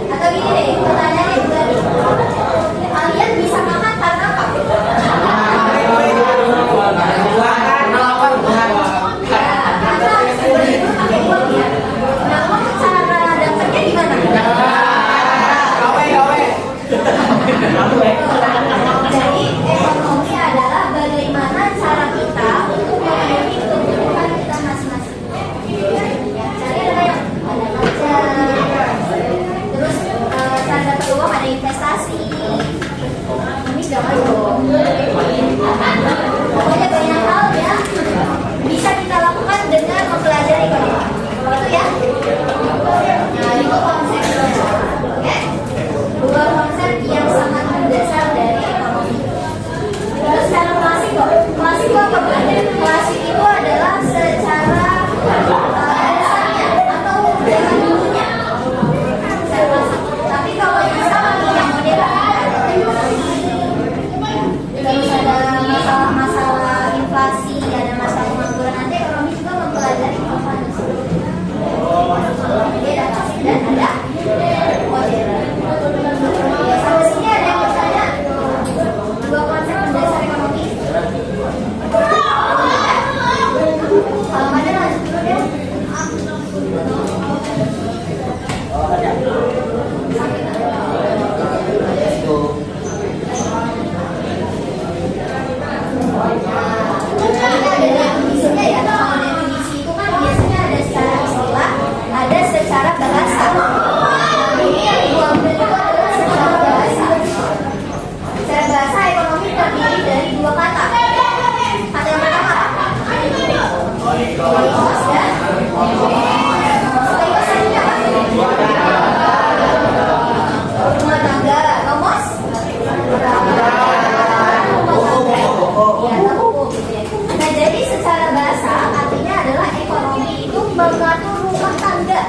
Atau gini deh, pertanyaannya juga nih. Kalian bisa makan karena apa? Karena sumber itu pakai uang ya. Namun cara dapatnya gimana? Jadi ekonomi adalah bagaimana cara kita untuk memenuhi kebutuhan kita masing-masing. Ya, cari ada yang ada kerja, terus cara dapat uang ada investasi. Ini sudah masuk. Pokoknya banyak hal yang bisa kita lakukan dengan mempelajari ekonomi. Itu ya. Nah, itu konsepnya. Oke? Dua konsep yang sangat mendasar dari ekonomi. Terus secara klasik kok. Klasik itu apa? Klasik itu adalah secara dasarnya atau dengan dulunya. Secara klasik. Tapi kalau yang sekarang nih yang modern, terus ada masalah-masalah inflasi, ada masalah pengangguran, nanti ekonomi juga mempelajari hal-hal tersebut. Jadi ada klasik dan ada modern. Ya, sampai sini ada yang bertanya dua konsep mendasar ekonomi. Kalau ada lanjut dulu deh. Ada definisinya ya. Kalau definisi itu kan biasanya ada secara istilah, ada secara bahasa. Ini yang diambil itu adalah secara bahasa. Secara bahasa ekonomi terdiri dari dua kata. Kata yang pertama apa? Oikos dan oikos artinya apa? Rumah tangga. Nomos? Ya, hukum gitu ya. Nah, jadi secara bahasa artinya adalah ekonomi itu mengatur rumah tangga.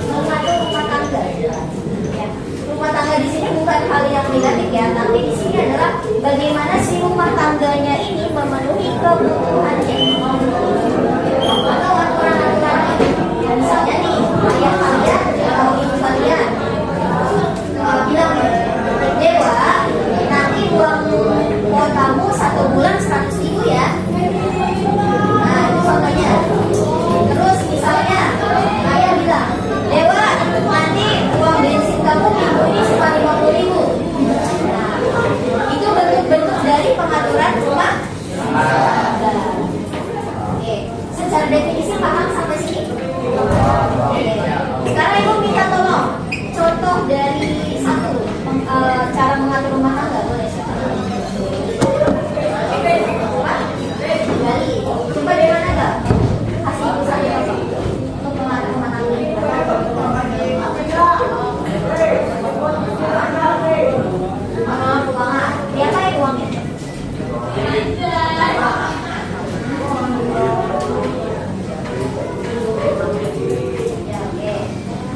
Mengatur rumah tangga. Ya. Rumah tangga di sini bukan hal yang negatif ya, tapi di sini adalah bagaimana si rumah tangganya ini memenuhi kebutuhannya. Atau aturan-aturannya. Ya, misalnya nih, ayah kalian contoh dari satu cara mengatur rumah tangga boleh siapa? Gali, coba dari mana enggak? Kasih ibu saja Bapak untuk mengatur rumah tangga. Keuangan, dia pakai uangnya.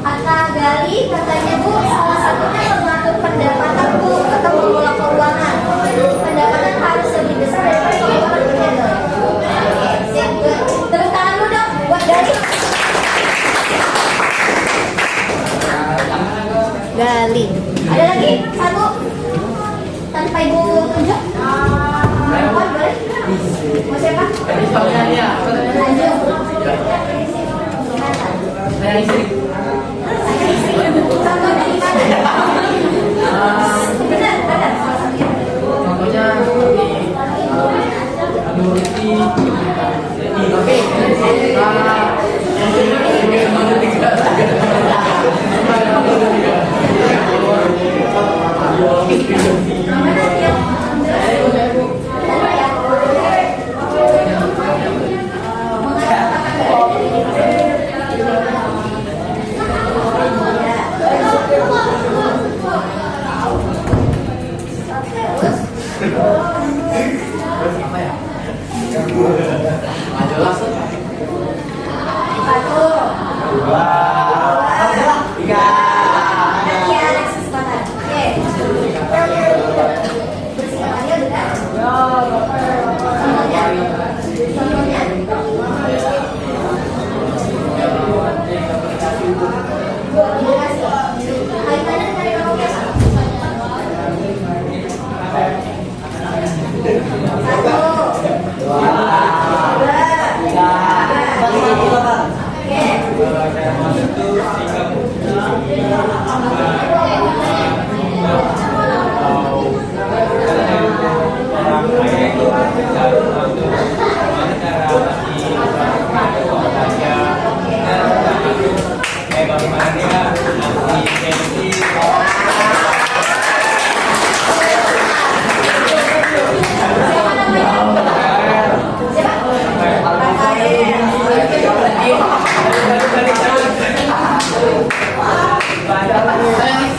Kata Gali, katanya Bu, salah satunya mengatur pendapatan Bu atau mengelola keuangan. Pendapatan harus lebih besar daripada keuangan berjadwal. Oke, siap. Tepuk tangan dulu dong buat Gali. Gali. Ada lagi satu tanpa ibu tunjuk. Perempuan boleh? Mau siapa? Lanjut. Saya istri. Contoh dari mana? Benar, ada salah satunya. Contohnya seperti nuruti tapi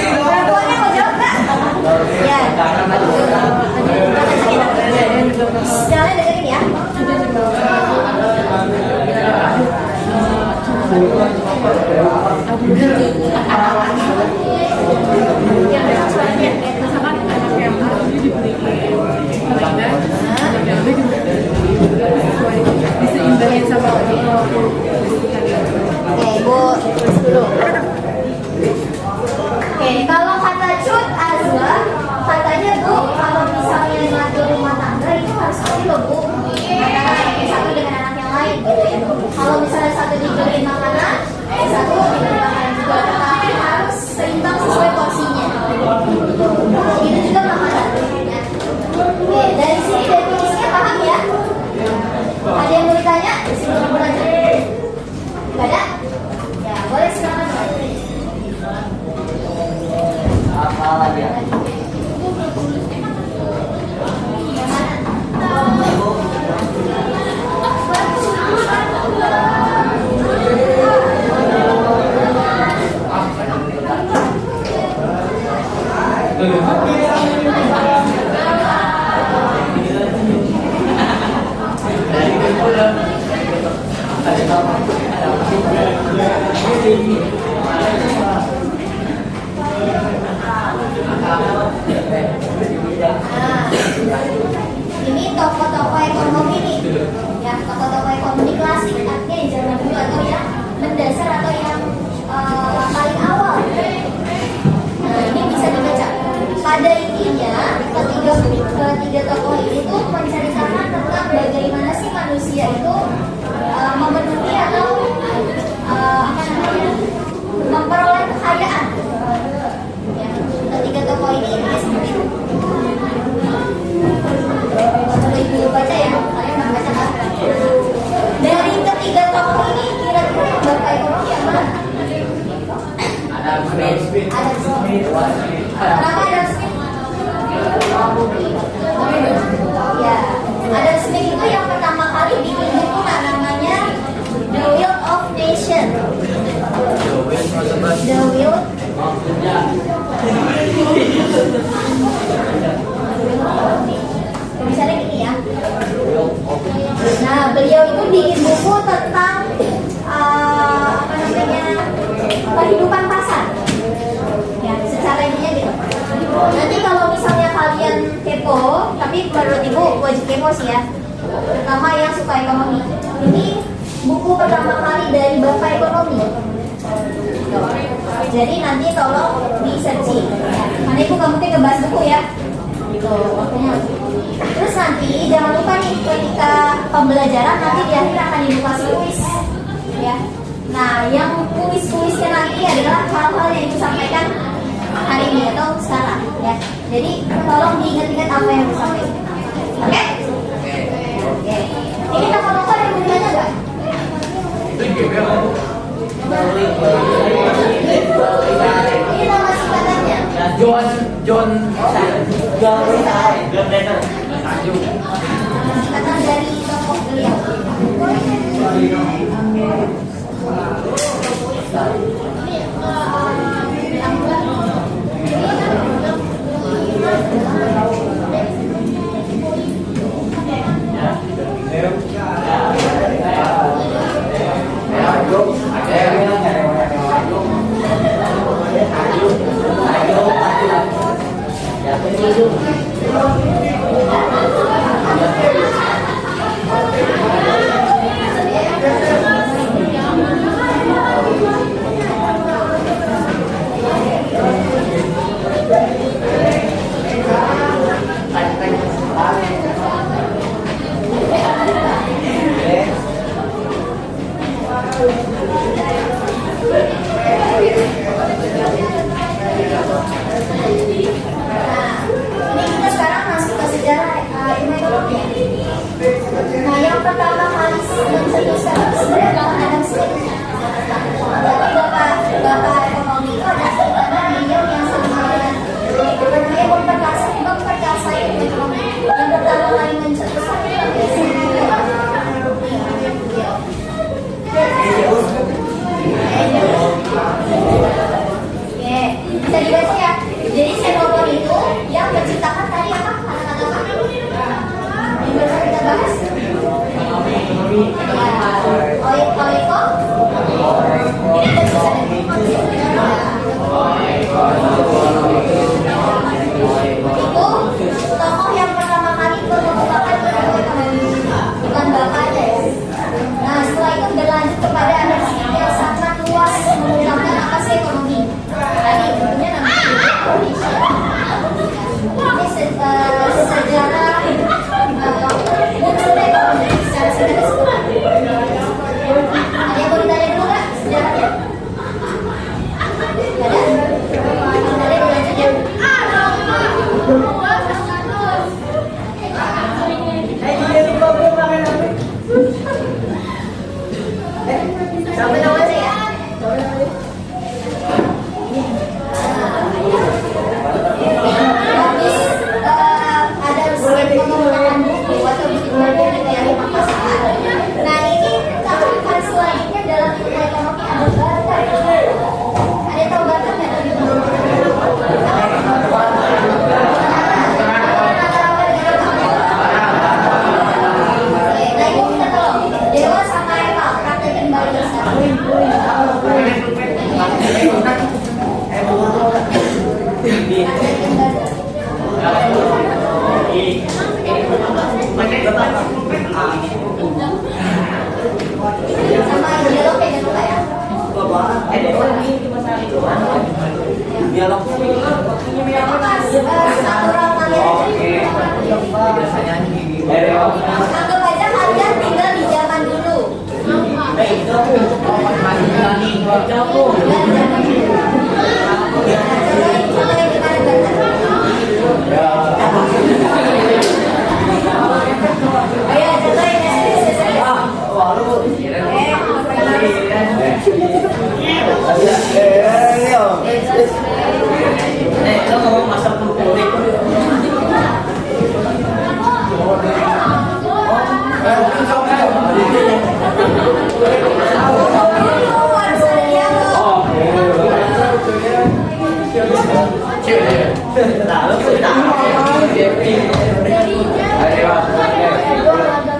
Perempuannya mau jawab nggak? Ya. Jangan dengerin ya. Misalkan anak yang harus diberi mainan, diseimbangin sama Oke, Ibu tulis dulu. Oke, kalau kata Cut Azwa, katanya Bu, kalau misalnya ngatur rumah tangga itu harus adil loh Bu. Antara anak yang satu dengan anak yang lain gitu ya. Kalau misalnya satu dibeliin makanan, yang satu dibeli makanan juga. Adam Smith. Kenapa Adam Smith? Ya, Adam Smith itu yang pertama kali bikin buku namanya The Will of Nation. The Will. Misalnya gini ya. Nah, beliau itu bikin buku tentang kehidupan pasar. Ya, secara intinya gitu. Nanti kalau misalnya kalian kepo, tapi menurut ibu wajib kepo sih ya. Terutama yang suka ekonomi. Ini buku pertama kali dari Bapak Ekonomi. Jadi nanti tolong di searching. Karena ibu nggak mungkin ngebahas buku ya. Gitu, waktunya. Terus nanti jangan lupa nih ketika pembelajaran nanti di akhir akan dikasih kuis. Ya. Nah, yang kuis-kuisnya nanti adalah hal-hal yang ibu sampaikan hari ini atau sekarang ya. Jadi tolong diingat-ingat apa yang ibu sampaikan. Oke? Oke. Ini toko-toko ada gunanya nggak? Ini nama singkatannya. John Singkatan dari tokoh beliau. Ini kita sekarang masuk ke sejarah ilmu ekonomi. Nah, yang pertama kali mencetuskan sebenarnya adalah Adam Smith. Jadi bapak ekonomi itu ada singkatan beliau yang sebenarnya memperkasai ekonomi. Yang pertama kali mencetuskan Oke, bisa dibaca ya. Jadi Xenophon itu yang menciptakan tadi apa? Kata-kata apa? Yang baru kita bahas. Oiko. Ini ada tulisannya. Itu tokoh yang pertama kali mengemukakan ilmu ekonomi, bukan bapaknya ya. Nah, setelah itu berlanjut kepada Adam Smith yang sangat luas mengungkapkan apa sih ekonomi. Tadi bukunya namanya Indonesia. Ini sejarah munculnya ekonomi secara singkat. Ada yang mau ditanya dulu nggak sejarahnya? Nggak ada? Ada yang lanjut ya? Sampai tahu aja ya. Habis ada menggunakan buku atau bikin materi dari papasan. Nah, ini tahapan selanjutnya dalam ilmu ekonomi ada barter. Ada tahu barter nggak? Nah, ibu minta tolong Dewa sama Eva praktekin barter sekarang. Sama dialog ya, jangan lupa ya. Natural kalian. Anggap aja kalian tinggal di zaman dulu. Lo ngomong masak kulit.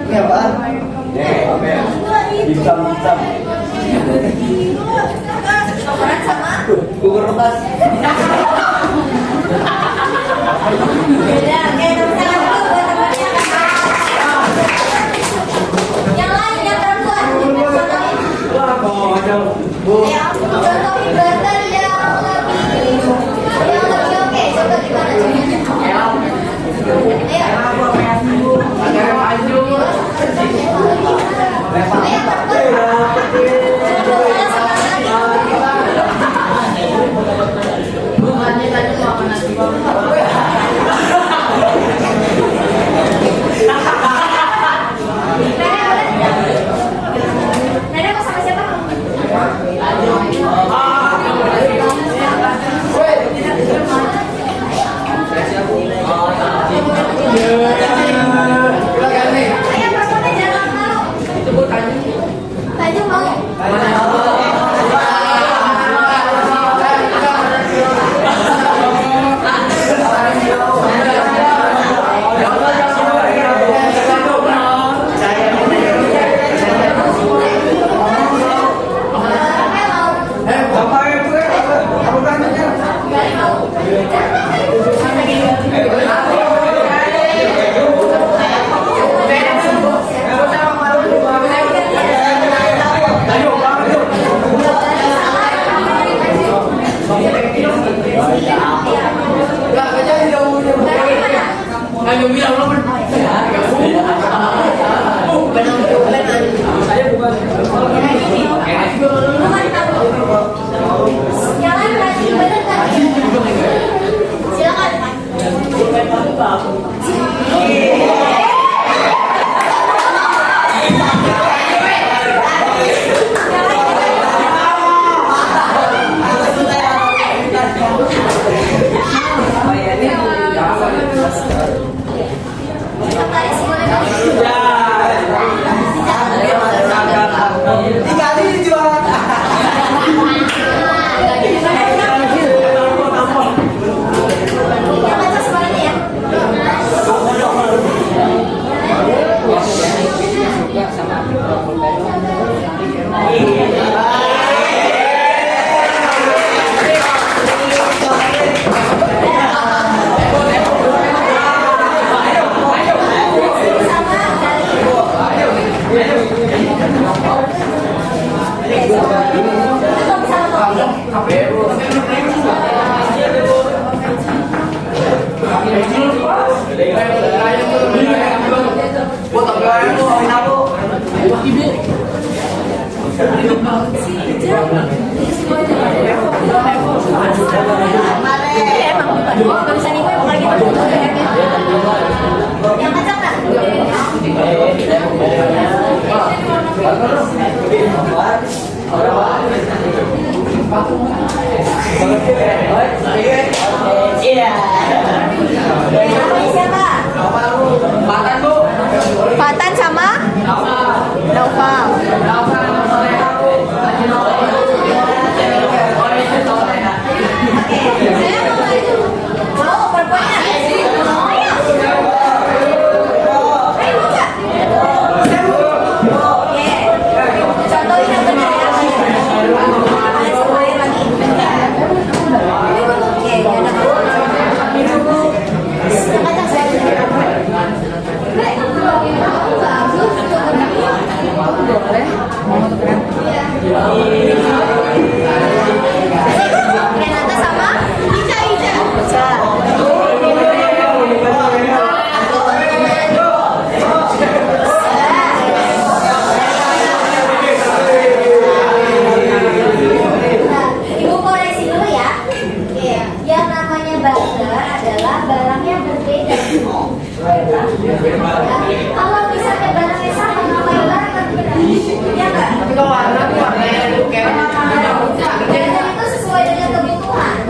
Ini apaan? Hitam. Gugur lepas. Yang lain yang perempuan. Wah, konyol. Ya, contohin barter yang lebih oke. Coba gimana caranya? Nenek mau sama siapa? Ayo perempuannya jangan malu. Tanjung mau? Jalan lagi bener kan? Silakan. Yang atas semuanya ya. Yang kacang kan? Iya. Namanya siapa? Makan Bu. Fatan sama? Naufal. Oke, saya mau perempuannya. Mau ya? Ayo buka. Oke. Contohin yang benar ya. Ada sama air lagi. Oke, ya udah. Yang kacang saya. Renata sama Ica. Ibu koreksi dulu ya. Oke, yang namanya barter adalah barang yang berbeda. Kalau misalnya barangnya sama, namanya barter. Ya nggak? Tapi kalau warna tuh warnanya itu kayak Dan itu sesuai dengan kebutuhan.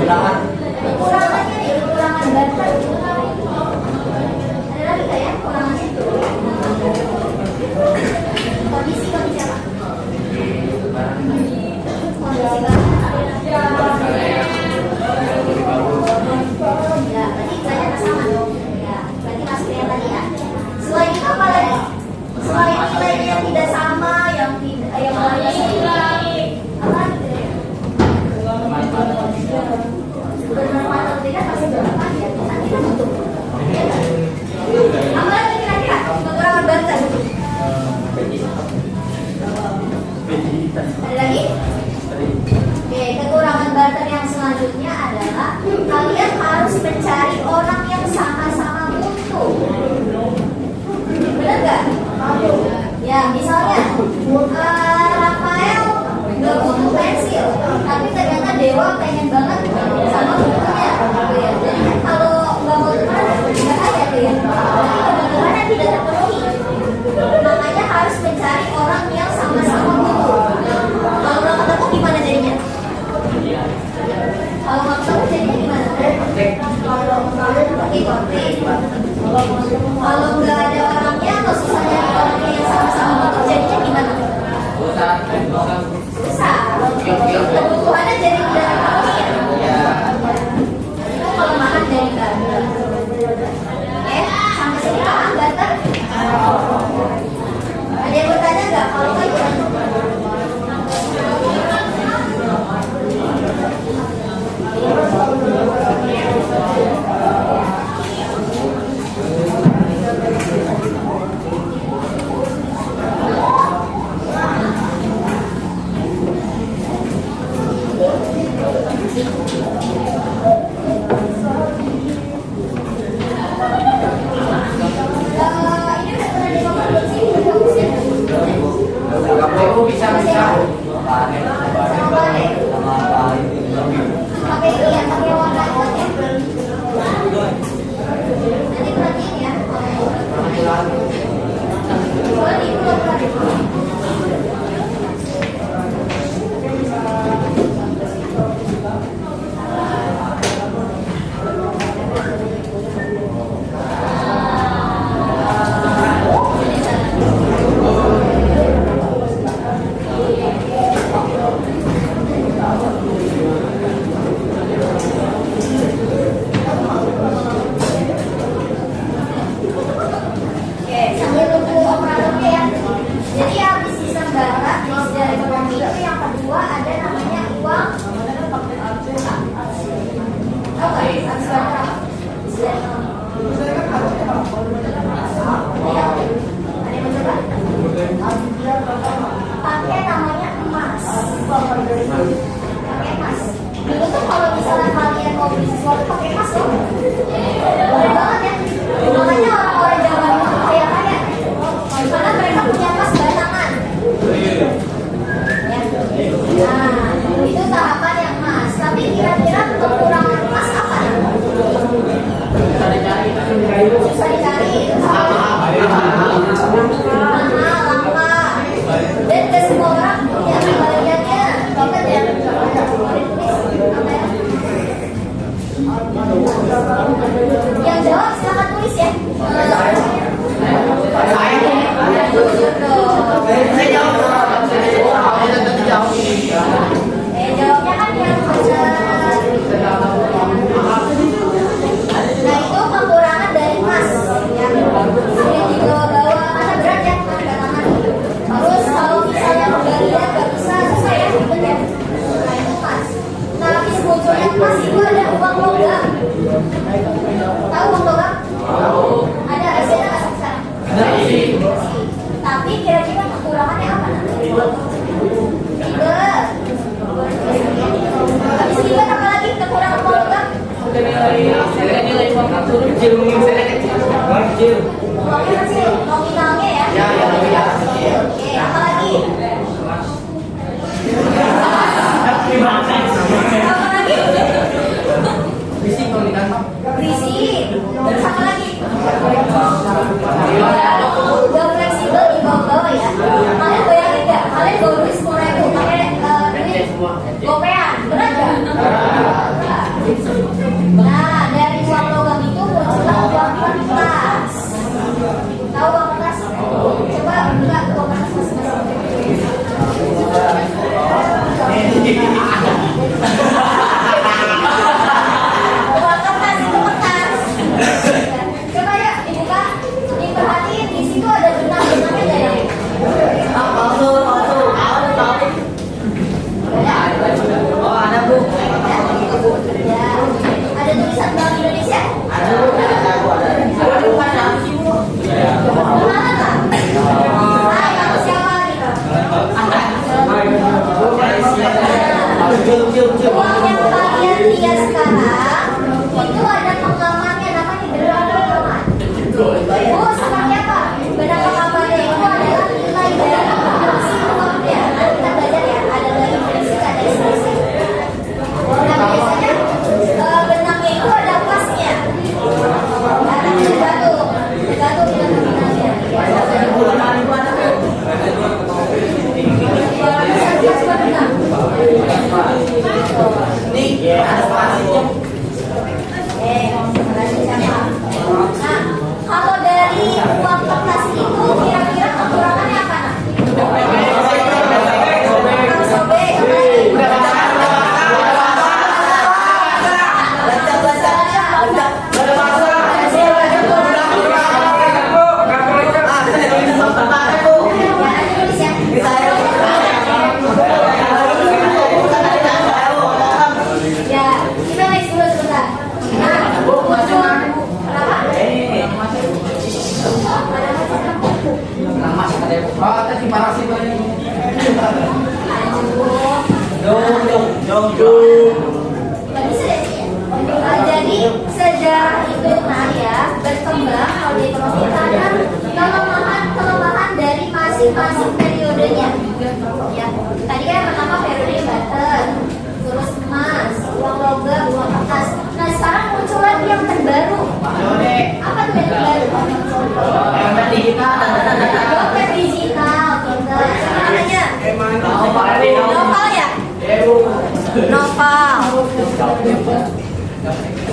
Kekurangannya nih, kekurangan barter. Ada lagi nggak ya kekurangannya? Kondisi apa? Kondisi barter. Ya, berarti banyak sama dong. Ya, berarti masuk yang tadi ya. Selain itu apa lagi? Selain nilainya yang tidak sama, yang tidak, yang lainnya seimbang, apa lagi? Bermanfaat atau tidak pasti bermanfaat ya. Nanti kan untuk. Apa lagi kira-kira? Kekurangan barter. Ada lagi? Oke, kekurangan barter yang selanjutnya adalah kalian harus mencari orang yang sama-sama mutu. Benar nggak? Ya, misalnya Rafael nggak butuh pensil, tapi ternyata Dewa pengen banget sama bukunya. Gitu ya. Jadi kan kalau nggak mau teman, nggak ada tuh ya. Jadi kebutuhannya tidak terpenuhi. Makanya harus mencari orang yang sama-sama mutu. Kalau nggak ketemu gimana jadinya? Kalau nggak ketemu jadinya gimana? Oke, konflik. Kalau nggak ada orangnya atau susah nyari orangnya yang sama-sama mutu jadinya gimana? Susah. Kebutuhannya jadi tidak terpenuhi ya. Itu kelemahan dari barter. Oke, sampai sini paham barter? Ada yang bertanya nggak? Kalau nggak gimana? Ini udah pernah dicoba belum sih? Bagusnya? bisa. Sama balik. Pakai ini ya, pakai warna kuat ya. Nanti perhatiin ya. Boleh belum perhatiin. Oke, sambil nunggu operatornya ya. Jadi habis sistem barat, di sejarah ekonomi itu yang kedua ada namanya uang. Tahu nggak? Habis barat apa? Sejarah ekonomi. Iya. Ada yang mau coba? Pakai namanya emas. Pakai emas. Dulu tuh kalau misalnya kalian mau beli sesuatu pakai emas loh. Boleh banget ya. Makanya orang-orang zaman dulu kaya-kaya. Karena mereka punya emas batangan. Ya. Nah, itu tahapan yang emas. Tapi kira-kira kekurangan emas apa? Susah dicari. Mahal, langka. Dan ke semua orang punya kebahagiaannya. Ingat ya. Yang jawab silakan tulis ya. Jawabnya kan yang benar. Nah itu kekurangan dari emas ya. Ini di bawah mana berat ya, tangan. Terus kalau misalnya pembelian nggak bisa susah ya, ribet ya. Nah itu emas. Nah habis munculnya emas itu ada uang logam. Tahu uang logam? Ada isinya nggak sekarang? Tapi kira-kira kekurangannya apa nanti? Ribet. Habis ribet apa lagi kekurangan uang logam? Uangnya kecil, nominalnya ya? Oke, apa lagi? Apa lagi? Berisik. Terus apa lagi? Udah fleksibel di bawah-bawah ya. Kalian bayangin nggak? Kalian bawa duit 10.000 pakai duit gopean, berat nggak?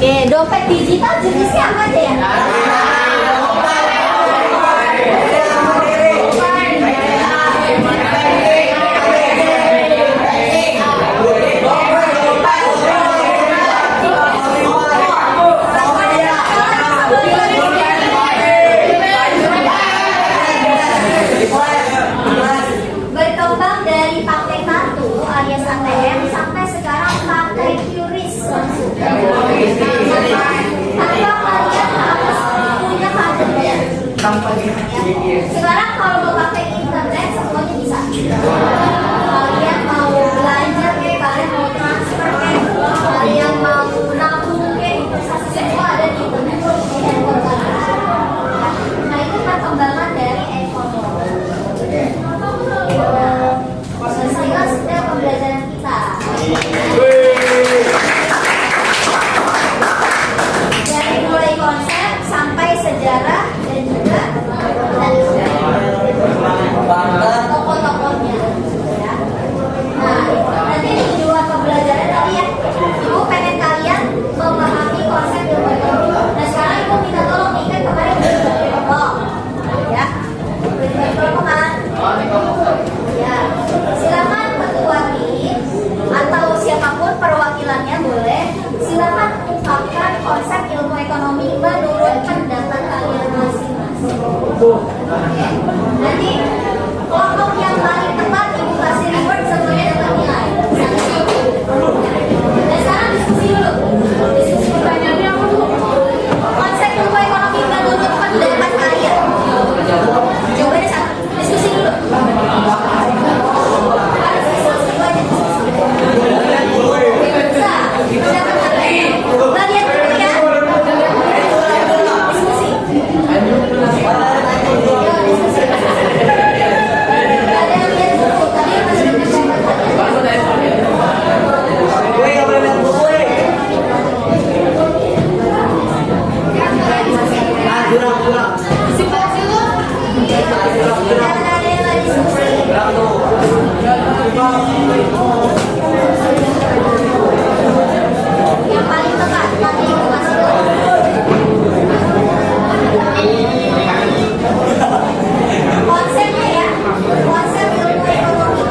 Oke, dompet digital jenisnya apa aja ya? Berkembang dari pakai kartu alias ATM sampai sekarang pakai QRIS langsung. Tanpa kalian harus punya kartu ya. Sekarang kalau mau pakai internet semuanya bisa. Kalian mau belanja kayak kalian mau transfer kayak kalian mau nabung kayak investasi semua ada di internet di handphone kalian. Nah itu perkembangan dari ekonomi. Selesailah sudah pembelajaran kita. Dari mulai konsep sampai sejarah dan juga tokoh-tokohnya. Ya. Nah, nanti di dua pembelajaran tadi ya, Ibu pengen kalian memahami konsep ilmu ekonomi. Nah sekarang Ibu minta tolong nih kan kemarin udah tolong, ya. Udah tolong kan? Ya, silakan ketua tim atau siapapun perwakilannya boleh silakan ungkapkan konsep ilmu ekonomi menurut pendapat kalian masing-masing. Oke. Nanti kelompok yang paling tepat ibu kasih reward semuanya dapat nilai. Dan sekarang diskusi dulu. Diskusi pertanyaannya apa dulu? Konsep ilmu ekonomi menurut pendapat kalian. Jawabannya sama. Diskusi dulu. Yang paling tepat, nanti ibu kasih tahu. Konsepnya ya, konsep ilmu ekonomi.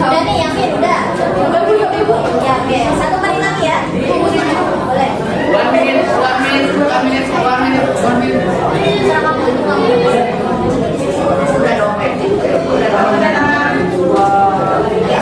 Udah nih, yakin udah. Ya, oke. 1 menit lagi ya. Boleh. 1 minute, 1 minute, 1 minute, 1 minute, 1 minute. Cara kamu itu kamu. Udah dong, Ya,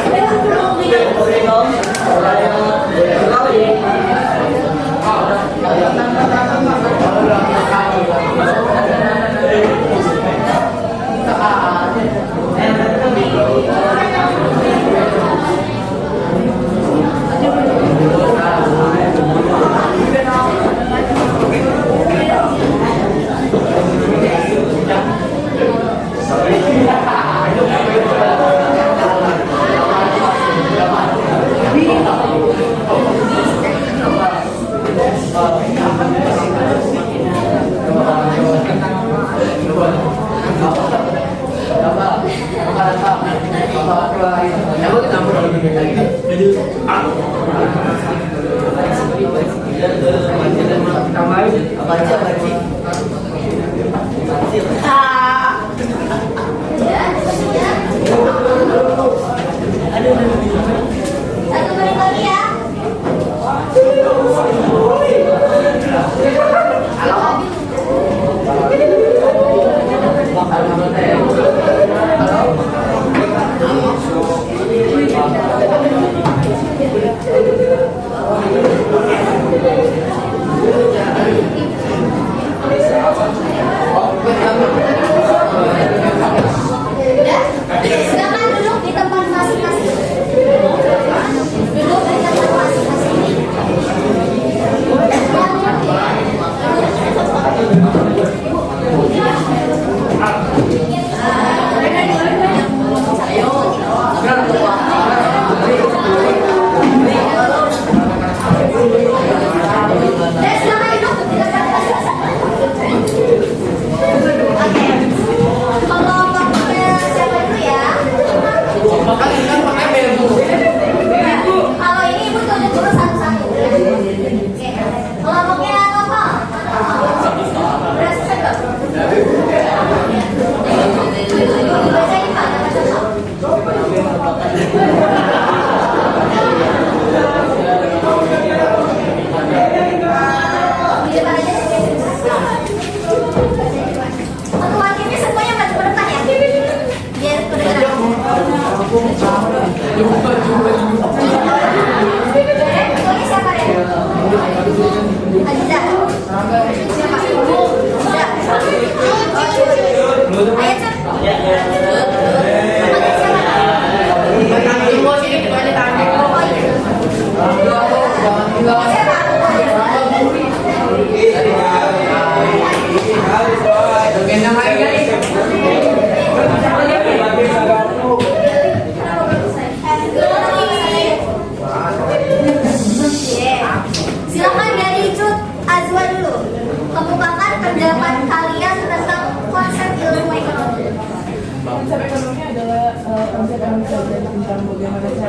Satu menit lagi ya.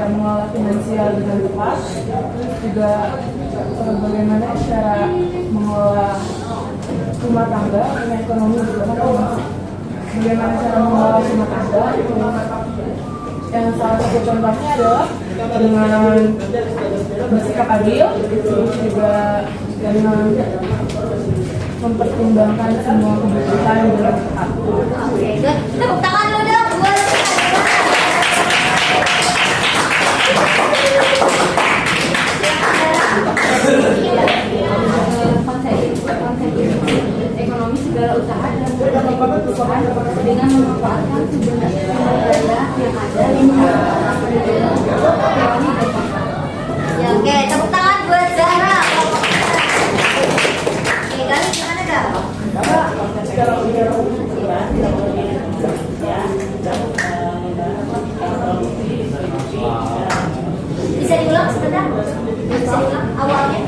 cara mengelola finansial dengan tepat, terus juga bagaimana cara mengelola rumah tangga dengan ekonomi juga kan termasuk bagaimana cara mengelola rumah tangga itu. Yang salah satu contohnya adalah dengan bersikap adil, terus juga dengan mempertimbangkan semua kebutuhan dengan tepat. Oke, good. Tepuk tangan dulu dong buat Ekonomi segala usaha dan berbagai kebutuhan dengan memanfaatkan sumber daya yang ada di ya, oke, tepuk tangan buat Zahra. Oke, kali gimana Kak? Bisa diulang sebentar? Bisa diulang awalnya?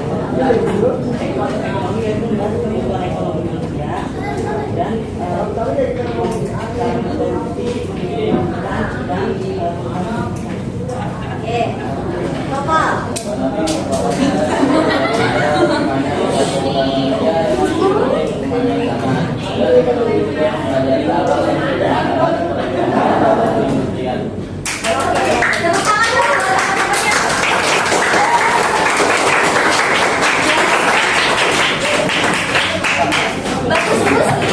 Oke, total. Tepuk tangan dong buat teman-temannya. Bagus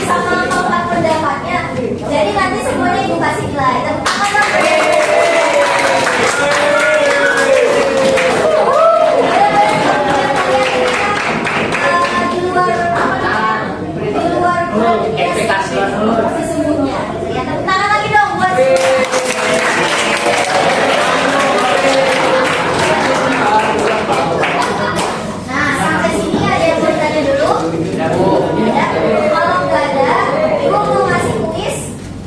sama keempat pendapatnya. Jadi nanti semuanya ibu kasih nilai. Tepuk tangan dong. Di luar ekspektasi. sesungguhnya. Ya, tepuk tangan lagi dong buat nah, sampai sini ada yang mau ditanya dulu? Ya Bu. Ada? Kalau nggak ada, ibu mau ngasih kuis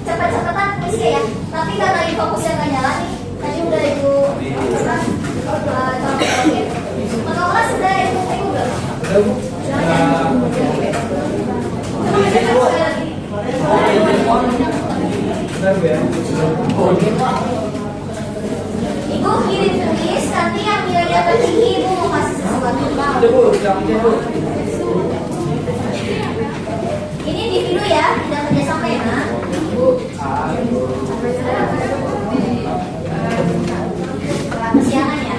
cepet-cepetan kuisnya ya. Tapi karena lagi fokusnya nggak nyala nih, tadi udah ibu contohin. Kalau kelas udah ibu belum? Ibu kirim tulis, nanti yang nilainya tertinggi ibu mau kasih sesuatu. Ini di video ya, tidak kerja sampai ya, Nak. Kesiangan ya.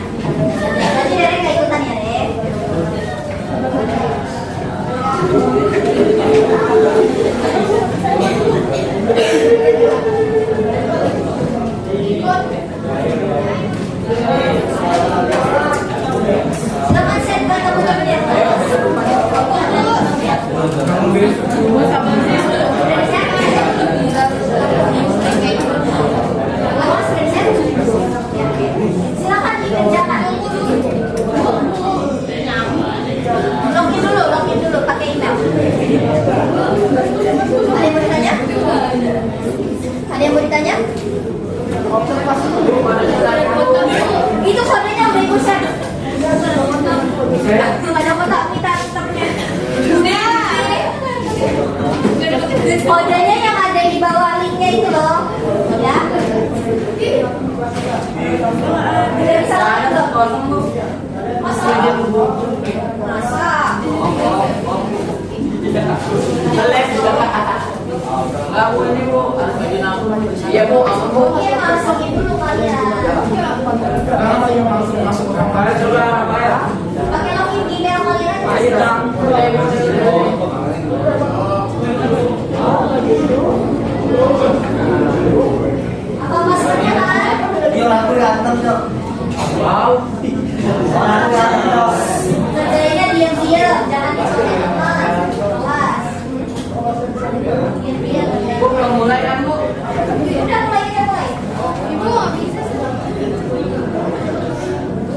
Nanti Dere nggak ikutan ya, Dek. Silakan set buat teman-teman yang lain. Silakan dikerjakan. Login dulu pakai email. Ada yang mau ditanya? Itu kodenya udah ibu share. Ada kotak kita tetapnya. Kodenya yang ada di bawah linknya itu loh, ya. Tidak bisa lagi loh. Masa? Iya Bu, apa Bu? Iya, masukin dulu kalian. Pakai login email kalian aja. Apa maksudnya kan? Yo, aku ganteng dong. Wow. Aku ganteng dong. Kerjanya diam-diam, jangan dicolek teman. Awas. Diam-diam. Bu belum mulai kan Bu? Udah mulai. Ibu bisa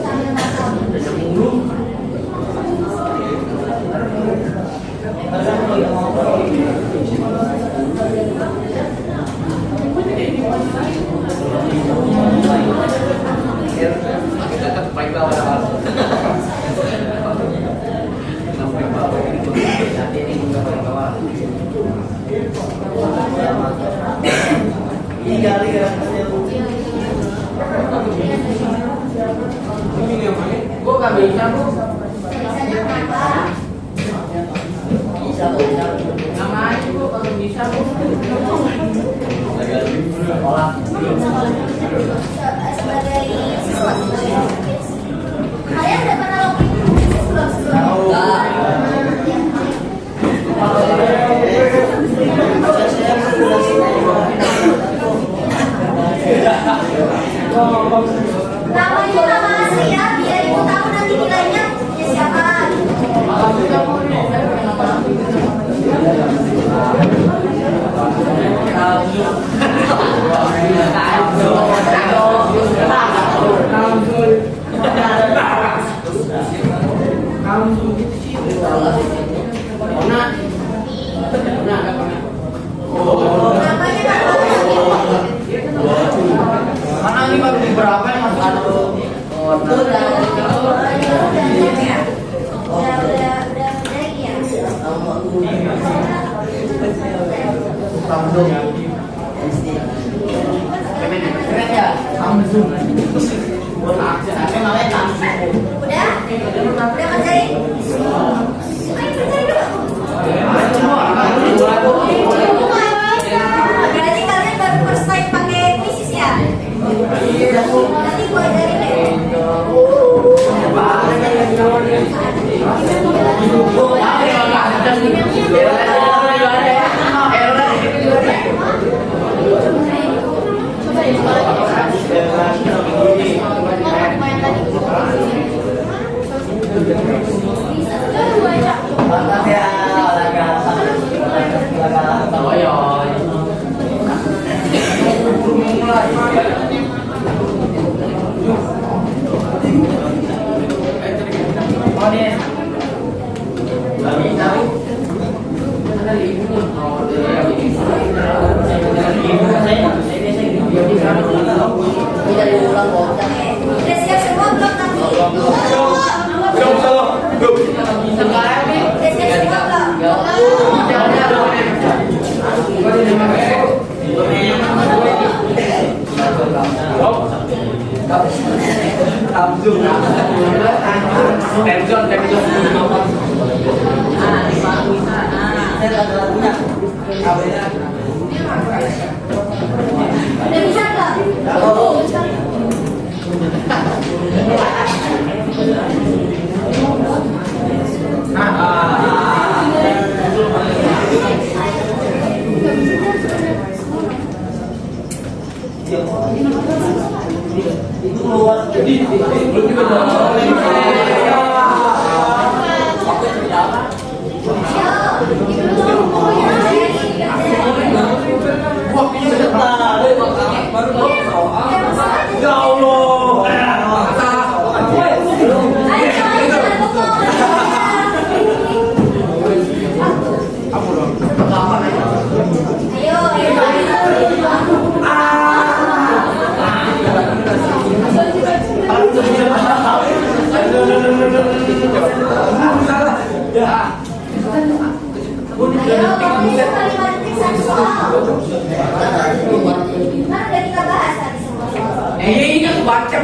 sambil masak. Tetap paling bawah awal. Tiga. Iya. Bu nggak bisa bu. Bisanya kenapa? Bisa bu. Nama aja bu kalau bisa bu. Sekolah. Sebagai siswa, kalian udah pernah login sebelum? Namanya nama asli ya, biar ibu tahu nanti nilainya punya siapa. Namanya nama asli. Karena ini baru beberapa yang masuk satu. Udah ya. Samsung. Keren ya? Samsung. Namanya Samsung. Udah kerjain? Ayo kerjain dulu. Berarti kalian baru first time pakai Quizzes ya? Nanti gue ajarin deh. Mantap ya, Udah siap semua belum nanti? Udah siap semua udah bisa belum? Ya Allah. Ini kan baca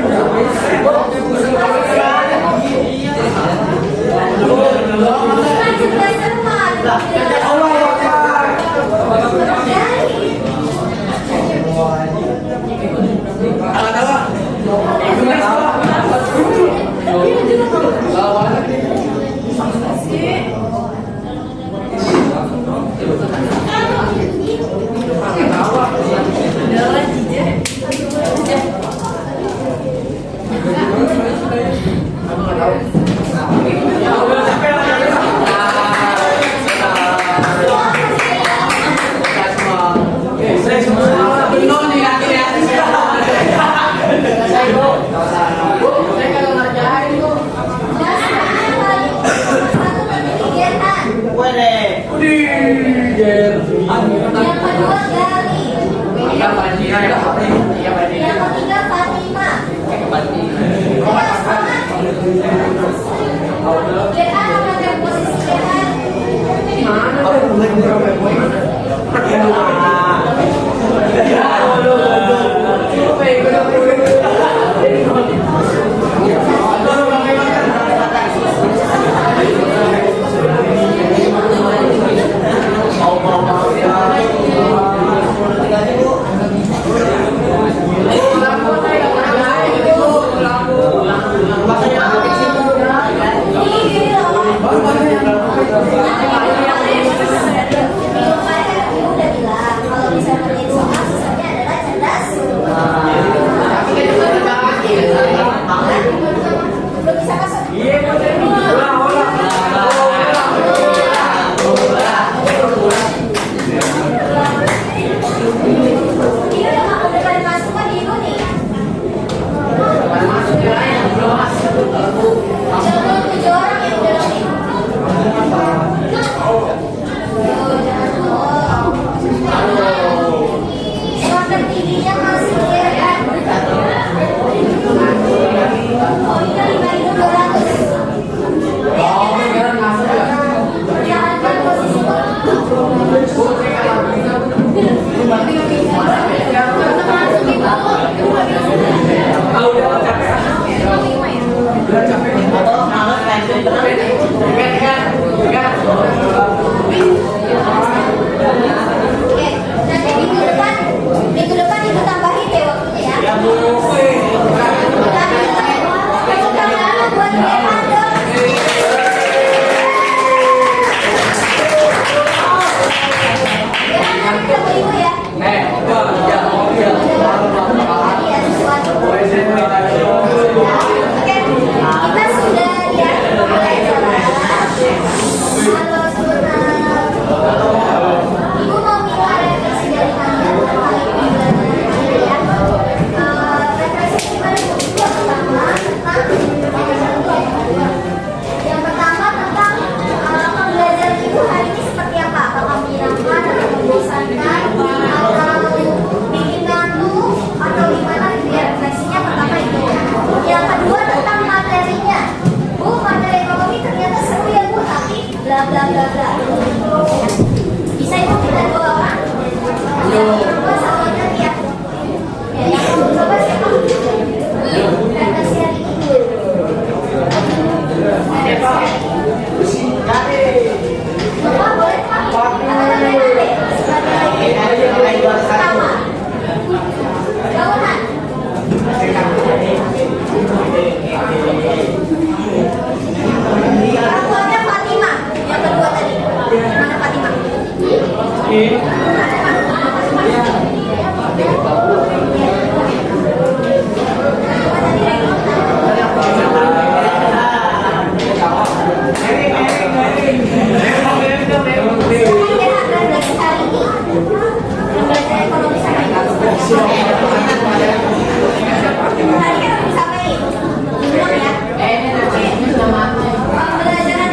Pembelajaran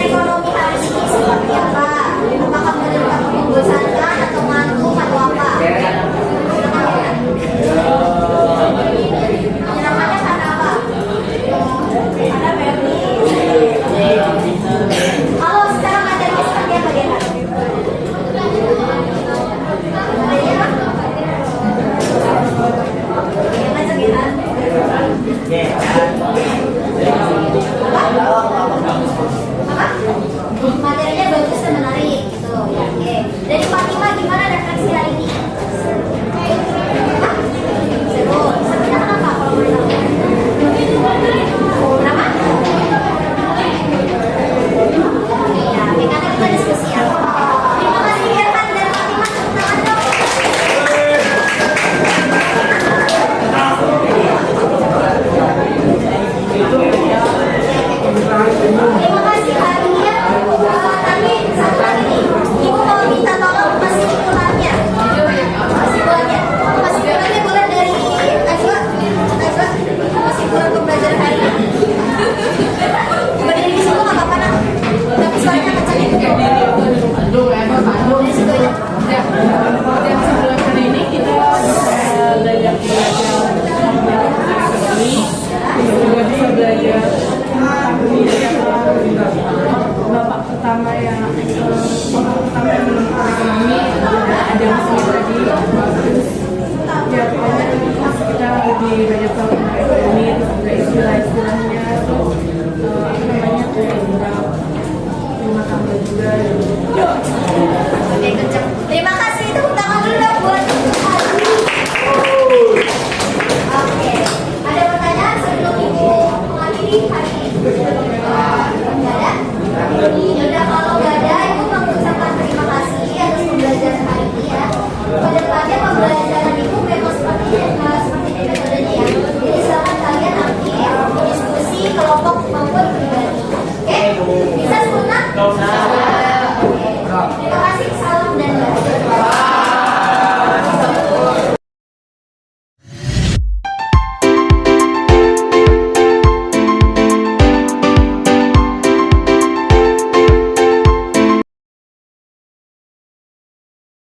ekonomi hari ini seperti apa? Apakah menerima membosankan atau ngantuk atau apa? Menyenangkannya karena apa? Karena Berni. Kalau secara materinya seperti apa dia? Materinya apa? Macam gimana? Materinya bagus dan menarik gitu ya. Oke. Dari Fatima gimana refleksi hari ini? Seru. Serunya kenapa kalau boleh tahu? Kenapa? Ya, karena kita diskusi ya. Terima kasih Herman dan Fatima. Tangan dong. Terima kasih Hania. Tapi satu lagi nih, Ibu mau minta tolong kesimpulannya. Kesimpulannya boleh dari Najwa. Kesimpulan pembelajaran hari ini. Berdiri di situ nggak apa-apa nak. Tapi suaranya kencang ya. Dari situ aja. Yang sebelum hari ini kita bisa belajar ekonomi, juga bisa belajar bapak pertama yang ekonomi ada mesin tadi.